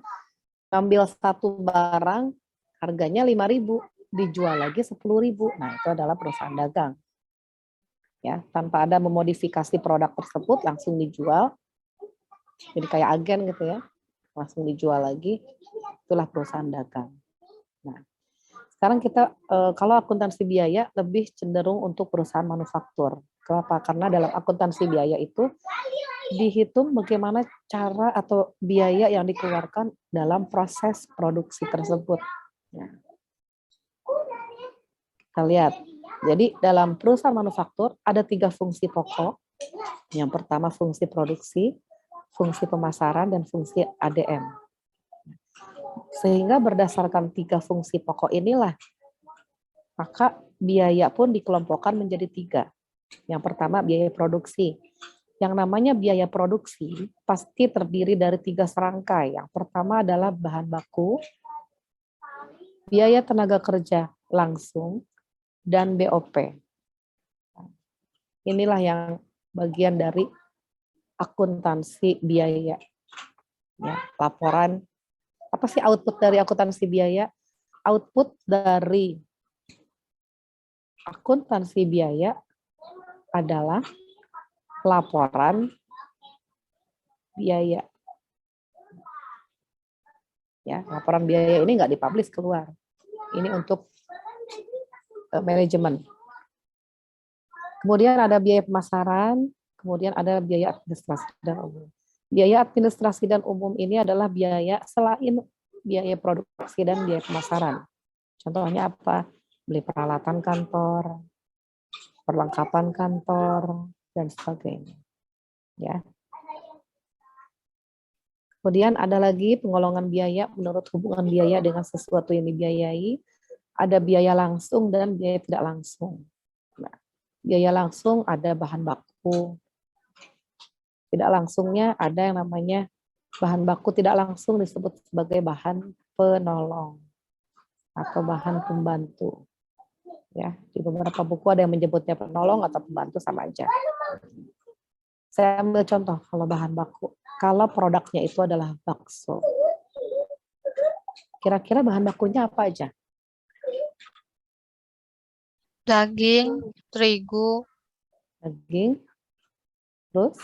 ngambil satu barang harganya 5.000, dijual lagi 10.000. Nah, itu adalah perusahaan dagang. Ya, tanpa ada memodifikasi produk tersebut langsung dijual. Jadi kayak agen gitu ya. Langsung dijual lagi. Itulah perusahaan dagang. Nah, sekarang kita kalau akuntansi biaya lebih cenderung untuk perusahaan manufaktur. Kenapa? Karena dalam akuntansi biaya itu dihitung bagaimana cara atau biaya yang dikeluarkan dalam proses produksi tersebut. Ya. Kita lihat. Jadi dalam perusahaan manufaktur ada 3 fungsi pokok. Yang pertama fungsi produksi, fungsi pemasaran, dan fungsi ADM. Sehingga berdasarkan 3 fungsi pokok inilah, maka biaya pun dikelompokkan menjadi 3. Yang pertama biaya produksi. Yang namanya biaya produksi pasti terdiri dari 3 serangkai. Yang pertama adalah bahan baku, biaya tenaga kerja langsung, dan BOP. Inilah yang bagian dari akuntansi biaya. Ya, laporan, apa sih output dari akuntansi biaya? Output dari akuntansi biaya adalah laporan biaya. Ya, laporan biaya ini nggak dipublish keluar. Ini untuk manajemen. Kemudian ada biaya pemasaran, kemudian ada biaya administrasi dan umum. Biaya administrasi dan umum ini adalah biaya selain biaya produksi dan biaya pemasaran. Contohnya apa? Beli peralatan kantor, perlengkapan kantor, dan sebagainya. Ya. Kemudian ada lagi penggolongan biaya menurut hubungan biaya dengan sesuatu yang dibiayai. Ada biaya langsung dan biaya tidak langsung. Nah, biaya langsung ada bahan baku. Tidak langsungnya ada yang namanya bahan baku tidak langsung disebut sebagai bahan penolong atau bahan pembantu. Ya, di beberapa buku ada yang menyebutnya penolong atau pembantu sama aja. Saya ambil contoh kalau bahan baku. Kalau produknya itu adalah bakso. Kira-kira bahan bakunya apa aja? Daging, terigu, Daging, terus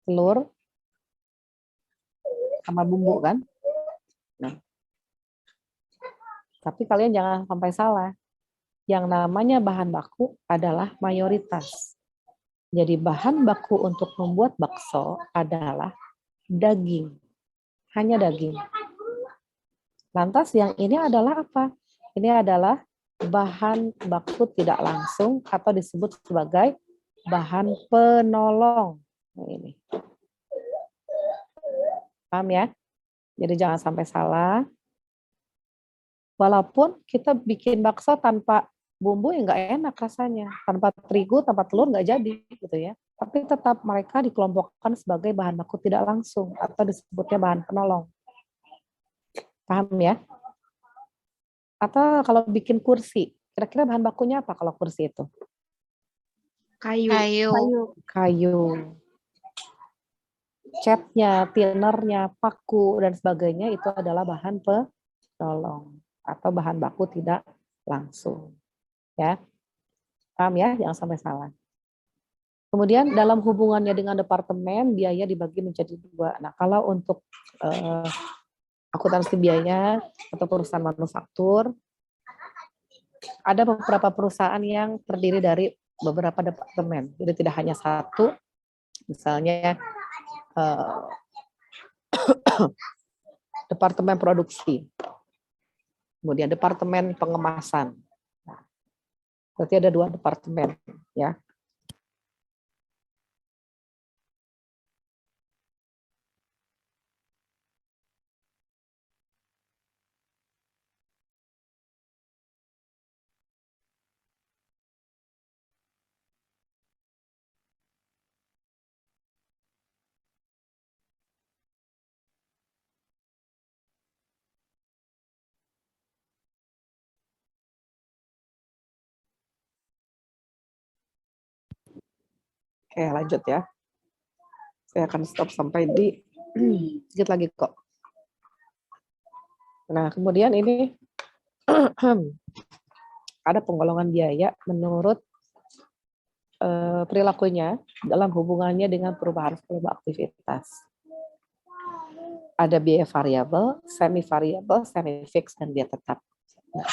telur, sama bumbu kan? Nah, tapi kalian jangan sampai salah. Yang namanya bahan baku adalah mayoritas. Jadi bahan baku untuk membuat bakso adalah daging. Hanya daging. Lantas yang ini adalah apa? Ini adalah bahan baku tidak langsung atau disebut sebagai bahan penolong. Nah, ini. Paham ya? Jadi jangan sampai salah. Walaupun kita bikin bakso tanpa bumbu ya nggak enak rasanya. Tanpa terigu, tanpa telur nggak jadi gitu ya. Tapi tetap mereka dikelompokkan sebagai bahan baku tidak langsung atau disebutnya bahan penolong. Paham ya? Atau kalau bikin kursi, kira-kira bahan bakunya apa kalau kursi itu? Kayu. kayu, Kayu. Catnya, tinernya, paku, dan sebagainya itu adalah bahan penolong atau bahan baku tidak langsung. Ya, paham ya? Jangan sampai salah. Kemudian dalam hubungannya dengan departemen, biaya dibagi menjadi 2. Nah, kalau untuk akuntansi biaya atau perusahaan manufaktur, ada beberapa perusahaan yang terdiri dari beberapa departemen. Jadi tidak hanya satu, misalnya departemen produksi, kemudian departemen pengemasan. Nah, berarti ada 2 departemen, ya. Oke, lanjut ya. Saya akan stop sampai di sedikit lagi kok. Nah, kemudian ini ada penggolongan biaya menurut perilakunya dalam hubungannya dengan perubahan volume aktivitas. Ada biaya variabel, semi variabel, semi fix, dan biaya tetap. Nah,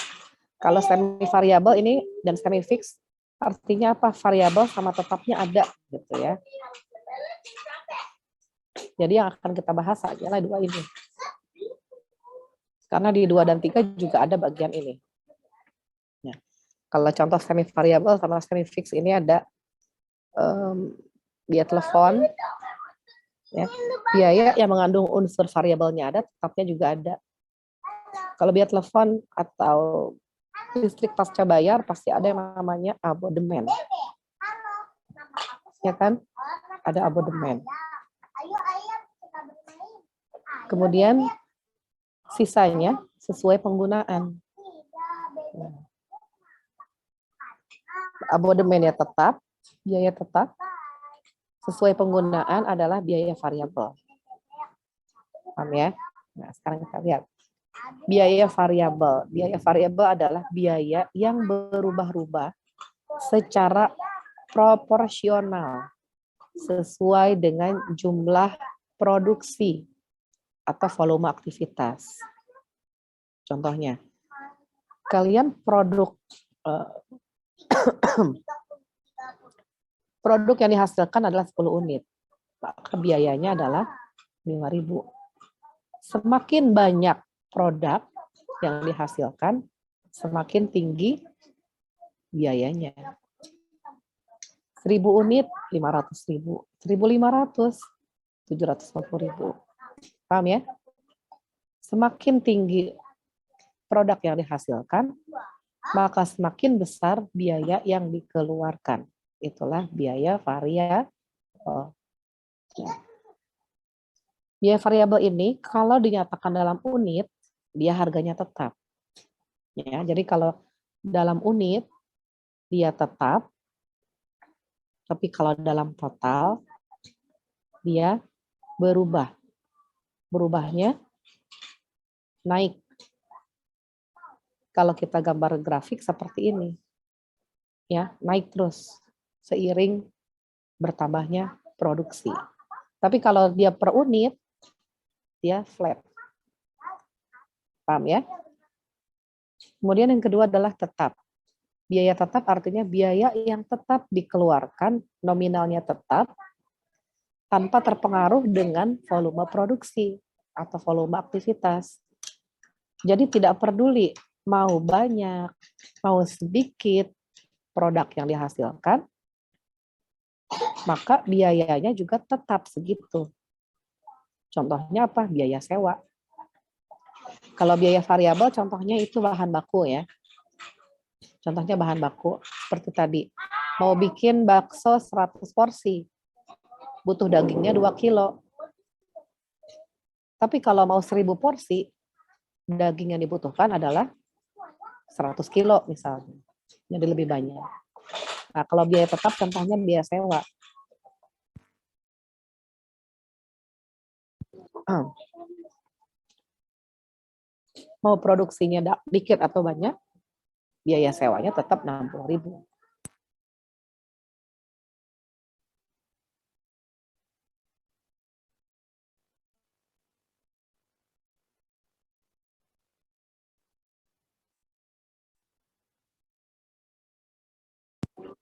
kalau semi variabel ini dan semi fix artinya apa? Variabel sama tetapnya ada gitu ya. Jadi yang akan kita bahas adalah 2 ini. Karena di 2 dan 3 juga ada bagian ini. Nah, kalau contoh semi variabel sama semi fix ini ada biaya telepon, ya, biaya yang mengandung unsur variabelnya ada, tetapnya juga ada. Kalau biaya telepon atau listrik pasca bayar pasti ada yang namanya abodemen. ya kan? Ada abodemen. Kemudian sisanya sesuai penggunaan. Abodemennya tetap, biaya tetap. Sesuai penggunaan adalah biaya variabel. Paham ya? Nah, sekarang kita lihat. Biaya variabel. Biaya variabel adalah biaya yang berubah-ubah secara proporsional sesuai dengan jumlah produksi atau volume aktivitas. Contohnya, kalian produk yang dihasilkan adalah 10 unit, maka biayanya adalah 5.000. Semakin banyak produk yang dihasilkan, semakin tinggi biayanya. 1.000 unit, 500.000. 1.500, 750.000. Paham ya? Semakin tinggi produk yang dihasilkan, maka semakin besar biaya yang dikeluarkan. Itulah biaya variabel. Biaya variabel ini kalau dinyatakan dalam unit, dia harganya tetap. Ya, jadi kalau dalam unit dia tetap, tapi kalau dalam total dia berubah. Berubahnya naik. Kalau kita gambar grafik seperti ini, ya naik terus seiring bertambahnya produksi. Tapi kalau dia per unit, dia flat. Paham ya? Kemudian yang kedua adalah tetap. Biaya tetap artinya biaya yang tetap dikeluarkan, nominalnya tetap, tanpa terpengaruh dengan volume produksi atau volume aktivitas. Jadi tidak peduli mau banyak, mau sedikit produk yang dihasilkan, maka biayanya juga tetap segitu. Contohnya apa? Biaya sewa. Kalau biaya variabel contohnya itu bahan baku ya. Contohnya bahan baku seperti tadi. Mau bikin bakso 100 porsi, butuh dagingnya 2 kilo. Tapi kalau mau 1.000 porsi, daging yang dibutuhkan adalah 100 kilo misalnya. Jadi lebih banyak. Nah, kalau biaya tetap contohnya biaya sewa. Mau produksinya dikit atau banyak, biaya sewanya tetap 60.000.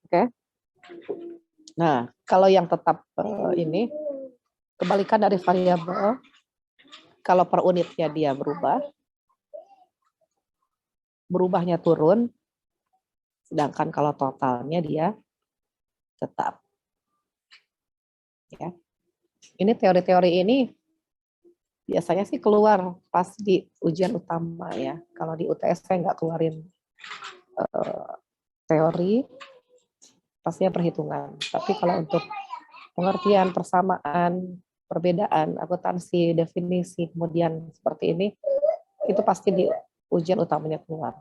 Oke. Nah, kalau yang tetap ini kebalikan dari variabel, kalau per unitnya dia berubahnya turun, sedangkan kalau totalnya dia tetap. Ya. Ini teori-teori ini biasanya sih keluar pas di ujian utama ya. Kalau di UTS saya nggak keluarin teori, pastinya perhitungan. Tapi kalau untuk pengertian, persamaan, perbedaan, akuntansi, definisi, kemudian seperti ini, itu pasti di ujian utamanya keluar.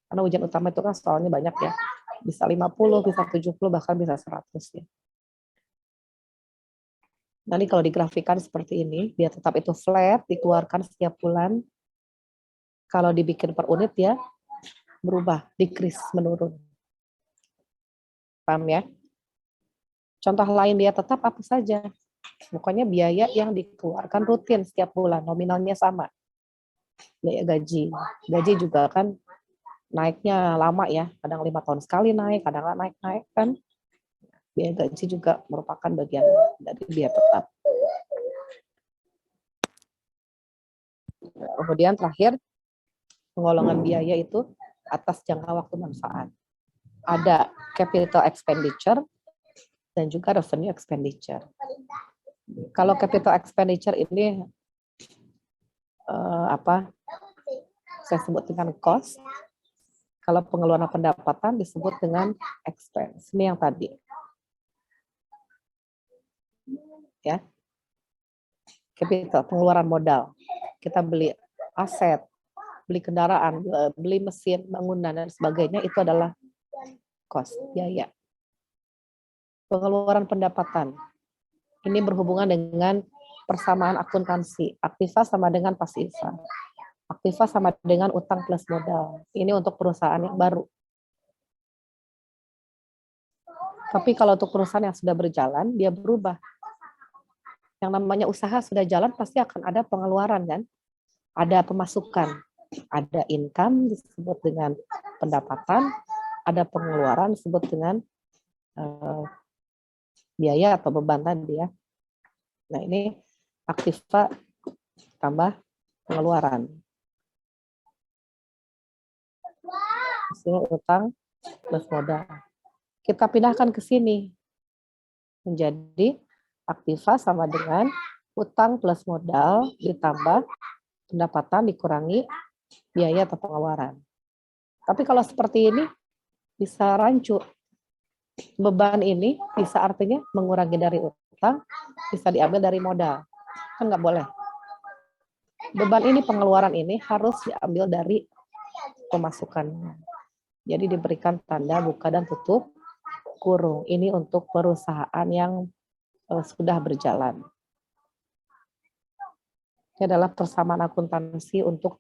Karena ujian utama itu kan soalnya banyak ya. Bisa 50, bisa 70, bahkan bisa 100 ya. Nanti kalau digrafikan seperti ini, dia tetap itu flat, dikeluarkan setiap bulan. Kalau dibikin per unit ya, berubah, decrease, menurun. Paham ya? Contoh lain dia tetap apa saja? Pokoknya biaya yang dikeluarkan rutin setiap bulan, nominalnya sama. Biaya gaji. Gaji juga kan naiknya lama ya, kadang 5 tahun sekali naik, kadang nggak naik-naik kan. Biaya gaji juga merupakan bagian dari biaya tetap. Kemudian terakhir, penggolongan biaya itu atas jangka waktu manfaat. Ada capital expenditure dan juga revenue expenditure. Kalau capital expenditure ini saya sebut dengan cost. Kalau pengeluaran pendapatan disebut dengan expense. Ini yang tadi. ya. Capital, pengeluaran modal. Kita beli aset, beli kendaraan, beli mesin, bangunan, dan sebagainya, itu adalah cost, biaya. Pengeluaran pendapatan. Ini berhubungan dengan persamaan akuntansi. Aktiva sama dengan pasiva. Aktiva sama dengan utang plus modal. Ini untuk perusahaan yang baru. Tapi kalau untuk perusahaan yang sudah berjalan, dia berubah. Yang namanya usaha sudah jalan, pasti akan ada pengeluaran, kan? Ada pemasukan, ada income disebut dengan pendapatan, ada pengeluaran disebut dengan biaya atau beban tadi, ya. Nah, ini aktiva tambah pengeluaran. Hasil utang plus modal. Kita pindahkan ke sini. Menjadi aktiva sama dengan utang plus modal ditambah pendapatan dikurangi biaya atau pengeluaran. Tapi kalau seperti ini bisa rancu. Beban ini bisa artinya mengurangi dari utang, bisa diambil dari modal. Kan nggak boleh. Beban ini, pengeluaran ini harus diambil dari pemasukannya. Jadi diberikan tanda buka dan tutup kurung. Ini untuk perusahaan yang sudah berjalan. Ini adalah persamaan akuntansi untuk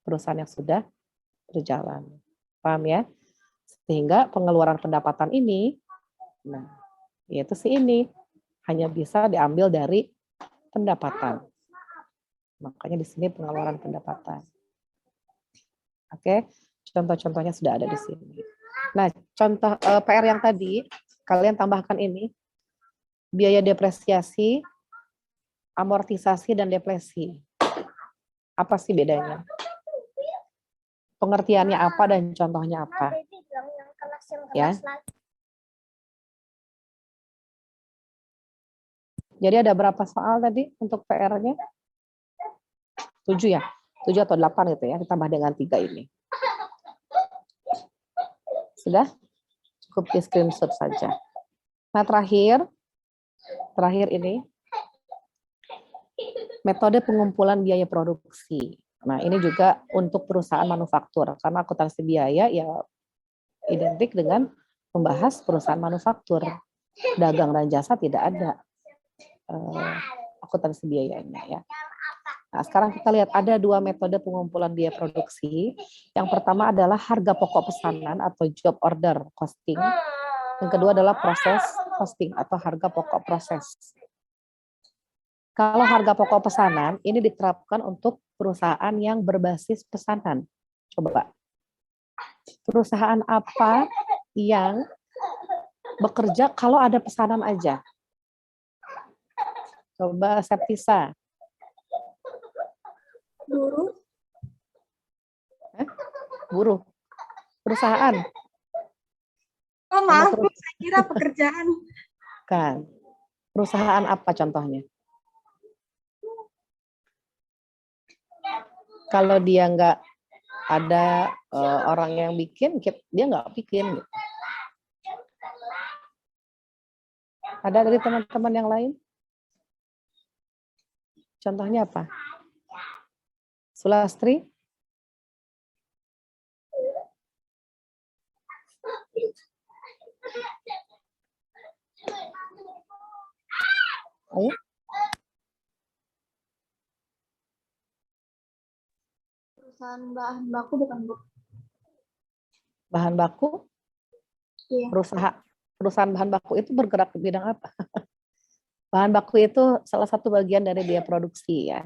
perusahaan yang sudah berjalan. Paham ya? Sehingga pengeluaran pendapatan ini, nah, yaitu si ini, hanya bisa diambil dari pendapatan. Makanya di sini pengeluaran pendapatan. Oke, contoh-contohnya sudah ada di sini. Nah, contoh PR yang tadi, kalian tambahkan ini, biaya depresiasi, amortisasi, dan depresi. Apa sih bedanya? Pengertiannya apa dan contohnya apa? Ya. Jadi ada berapa soal tadi untuk PR-nya? 7 ya? 7 atau 8 gitu ya, ditambah dengan 3 ini. Sudah? Cukup di screenshot saja. Nah, terakhir ini, metode pengumpulan biaya produksi. Nah, ini juga untuk perusahaan manufaktur, karena akuntansi biaya ya identik dengan membahas perusahaan manufaktur. Dagang dan jasa tidak ada akuntansi biayanya, ya. Nah, sekarang kita lihat ada 2 metode pengumpulan biaya produksi. Yang pertama adalah harga pokok pesanan atau job order costing. Yang kedua adalah proses costing atau harga pokok proses. Kalau harga pokok pesanan ini diterapkan untuk perusahaan yang berbasis pesanan. Coba, perusahaan apa yang bekerja kalau ada pesanan aja? Coba Septisa. Buruh. Buruh. Perusahaan. Oh maaf, Bu, saya kira pekerjaan. Kan. Perusahaan apa contohnya? Kalau dia nggak ada orang yang bikin, dia nggak bikin. Gitu. Ada dari teman-teman yang lain? Contohnya apa? Sulastri? Ayo. Perusahaan bahan baku bukan, Bu? Bahan baku? Iya. Perusahaan bahan baku itu bergerak di bidang apa? Bahan baku itu salah satu bagian dari biaya produksi, ya.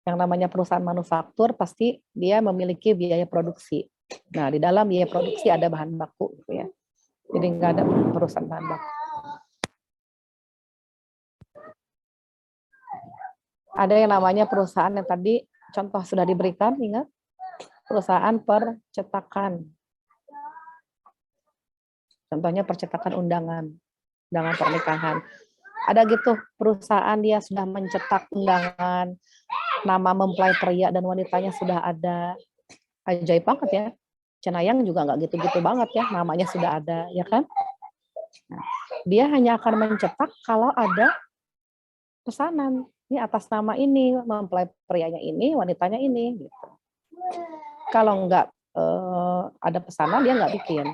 Yang namanya perusahaan manufaktur pasti dia memiliki biaya produksi. Nah, di dalam biaya produksi ada bahan baku, gitu ya. Jadi nggak ada perusahaan bahan baku. Ada yang namanya perusahaan yang tadi contoh sudah diberikan, ingat? Perusahaan percetakan. Contohnya percetakan undangan pernikahan. Ada gitu perusahaan dia sudah mencetak undangan, nama mempelai pria dan wanitanya sudah ada. Ajaib banget ya. Cenayang juga nggak gitu-gitu banget ya, namanya sudah ada, ya kan? Nah, dia hanya akan mencetak kalau ada pesanan. Ini atas nama ini, mempelai prianya ini, wanitanya ini. Gitu. Kalau nggak ada pesanan, dia nggak bikin.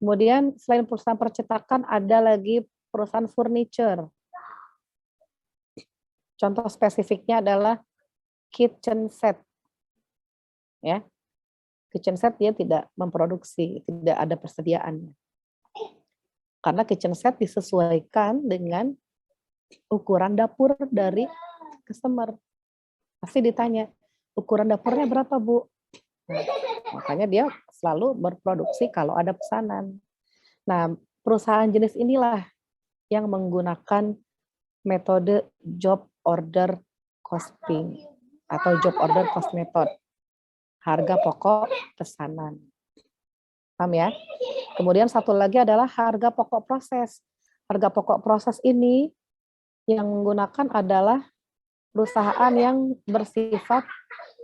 Kemudian selain perusahaan percetakan, ada lagi perusahaan furniture. Contoh spesifiknya adalah kitchen set. Ya. Kitchen set dia tidak memproduksi, tidak ada persediaannya. Karena kitchen set disesuaikan dengan ukuran dapur dari customer. Pasti ditanya, ukuran dapurnya berapa, Bu? Nah, makanya dia selalu berproduksi kalau ada pesanan. Nah, perusahaan jenis inilah yang menggunakan metode job order costing atau job order cost method. Harga pokok pesanan. Paham ya? Kemudian satu lagi adalah harga pokok proses. Harga pokok proses ini yang menggunakan adalah perusahaan yang bersifat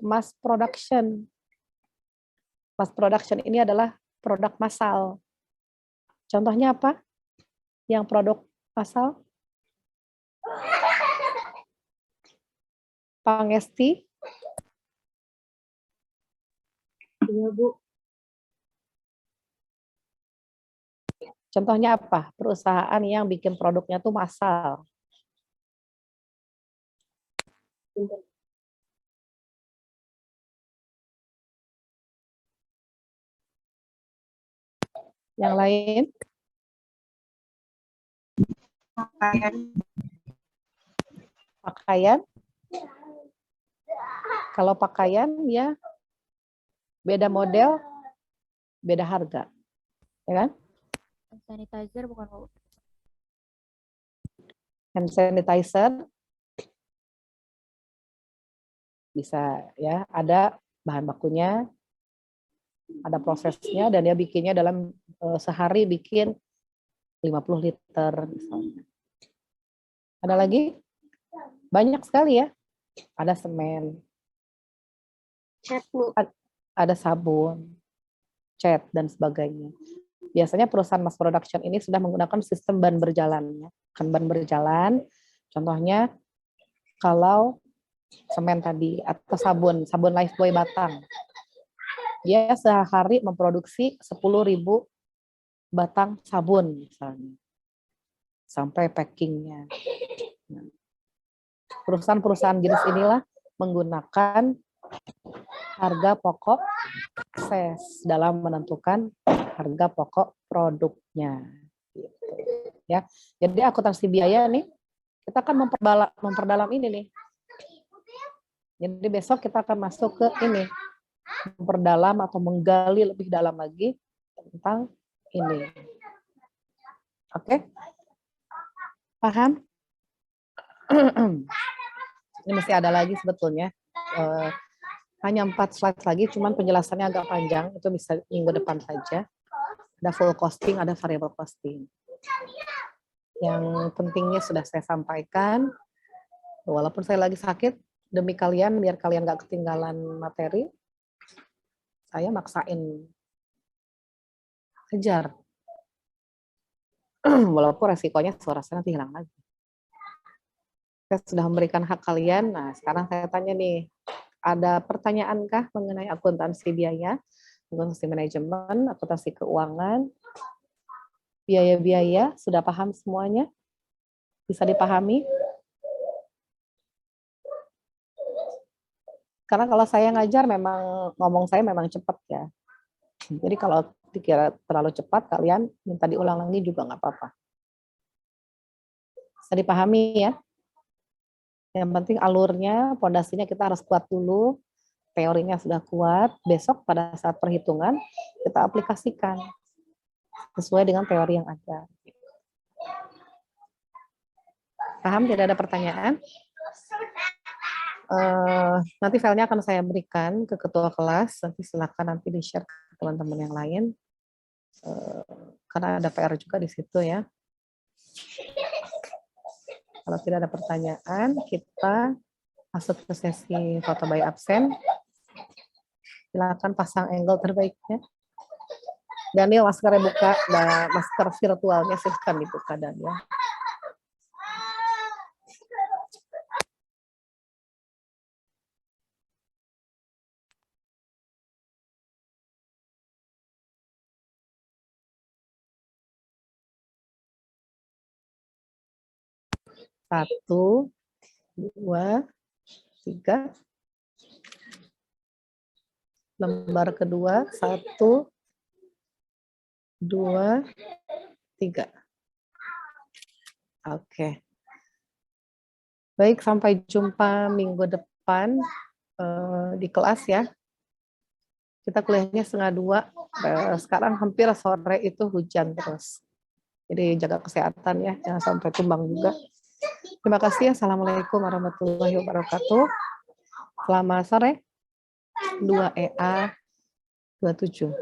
mass production. Mass production ini adalah produk massal. Contohnya apa? Yang produk massal? Pangesti. Iya, Bu. Contohnya apa? Perusahaan yang bikin produknya tuh massal. Yang lain? Pakaian. Kalau pakaian ya beda model, beda harga. Ya kan? Sanitizer bukan, Bu? Hand sanitizer bisa ya, ada bahan bakunya, ada prosesnya, dan dia bikinnya dalam sehari bikin 50 liter misalnya. Ada lagi? Banyak sekali ya. Ada semen, ada sabun, cat, dan sebagainya. Biasanya perusahaan mass production ini sudah menggunakan sistem ban berjalan. Kan ban berjalan, contohnya kalau semen tadi, atau sabun Lifebuoy batang. Dia sehari memproduksi 10.000 batang sabun misalnya. Sampai packingnya. Perusahaan-perusahaan jenis inilah menggunakan harga pokok proses dalam menentukan harga pokok produknya. Gitu. Ya, jadi akuntansi biaya nih, kita akan memperdalam ini nih. Jadi besok kita akan masuk ke ini, memperdalam atau menggali lebih dalam lagi tentang ini. Oke? Paham? Ini masih ada lagi sebetulnya. Hanya 4 slide lagi, cuman penjelasannya agak panjang, itu bisa minggu depan saja. Ada full costing, ada variable costing. Yang pentingnya sudah saya sampaikan, walaupun saya lagi sakit, demi kalian, biar kalian nggak ketinggalan materi, saya maksain kejar. Walaupun resikonya suara saya nanti hilang lagi. Saya sudah memberikan hak kalian, nah sekarang saya tanya nih, ada pertanyaankah mengenai akuntansi biaya, akuntansi manajemen, akuntansi keuangan, biaya-biaya, sudah paham semuanya? Bisa dipahami? Karena kalau saya ngajar memang, ngomong saya memang cepat ya. Jadi kalau dikira terlalu cepat, kalian minta diulang lagi juga nggak apa-apa. Bisa dipahami ya? Yang penting alurnya, pondasinya kita harus kuat dulu, teorinya sudah kuat, besok pada saat perhitungan kita aplikasikan sesuai dengan teori yang ada. Paham? Tidak ada pertanyaan? Nanti filenya akan saya berikan ke ketua kelas, nanti silakan nanti di-share ke teman-teman yang lain, karena ada PR juga di situ ya. Kalau tidak ada pertanyaan, kita masuk ke sesi foto by absen. Silakan pasang angle terbaiknya. Daniel, maskernya buka, nah, masker virtualnya silahkan dibuka, Daniel. Satu, dua, tiga. Lembar kedua, satu, dua, tiga. Oke. Baik, sampai jumpa minggu depan di kelas ya. Kita kuliahnya 1:30. Sekarang hampir sore itu hujan terus. Jadi jaga kesehatan ya, jangan sampai tumbang juga. Terima kasih. Assalamualaikum warahmatullahi wabarakatuh. Selamat sore. 2EA 27.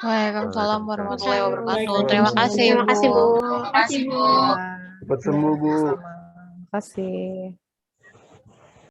Waalaikumsalam warahmatullahi wabarakatuh. Waalaikumsalam. Terima kasih, Terima kasih, Bu. Terima kasih, Bu. Cepat sembuh, Bu. Terima kasih.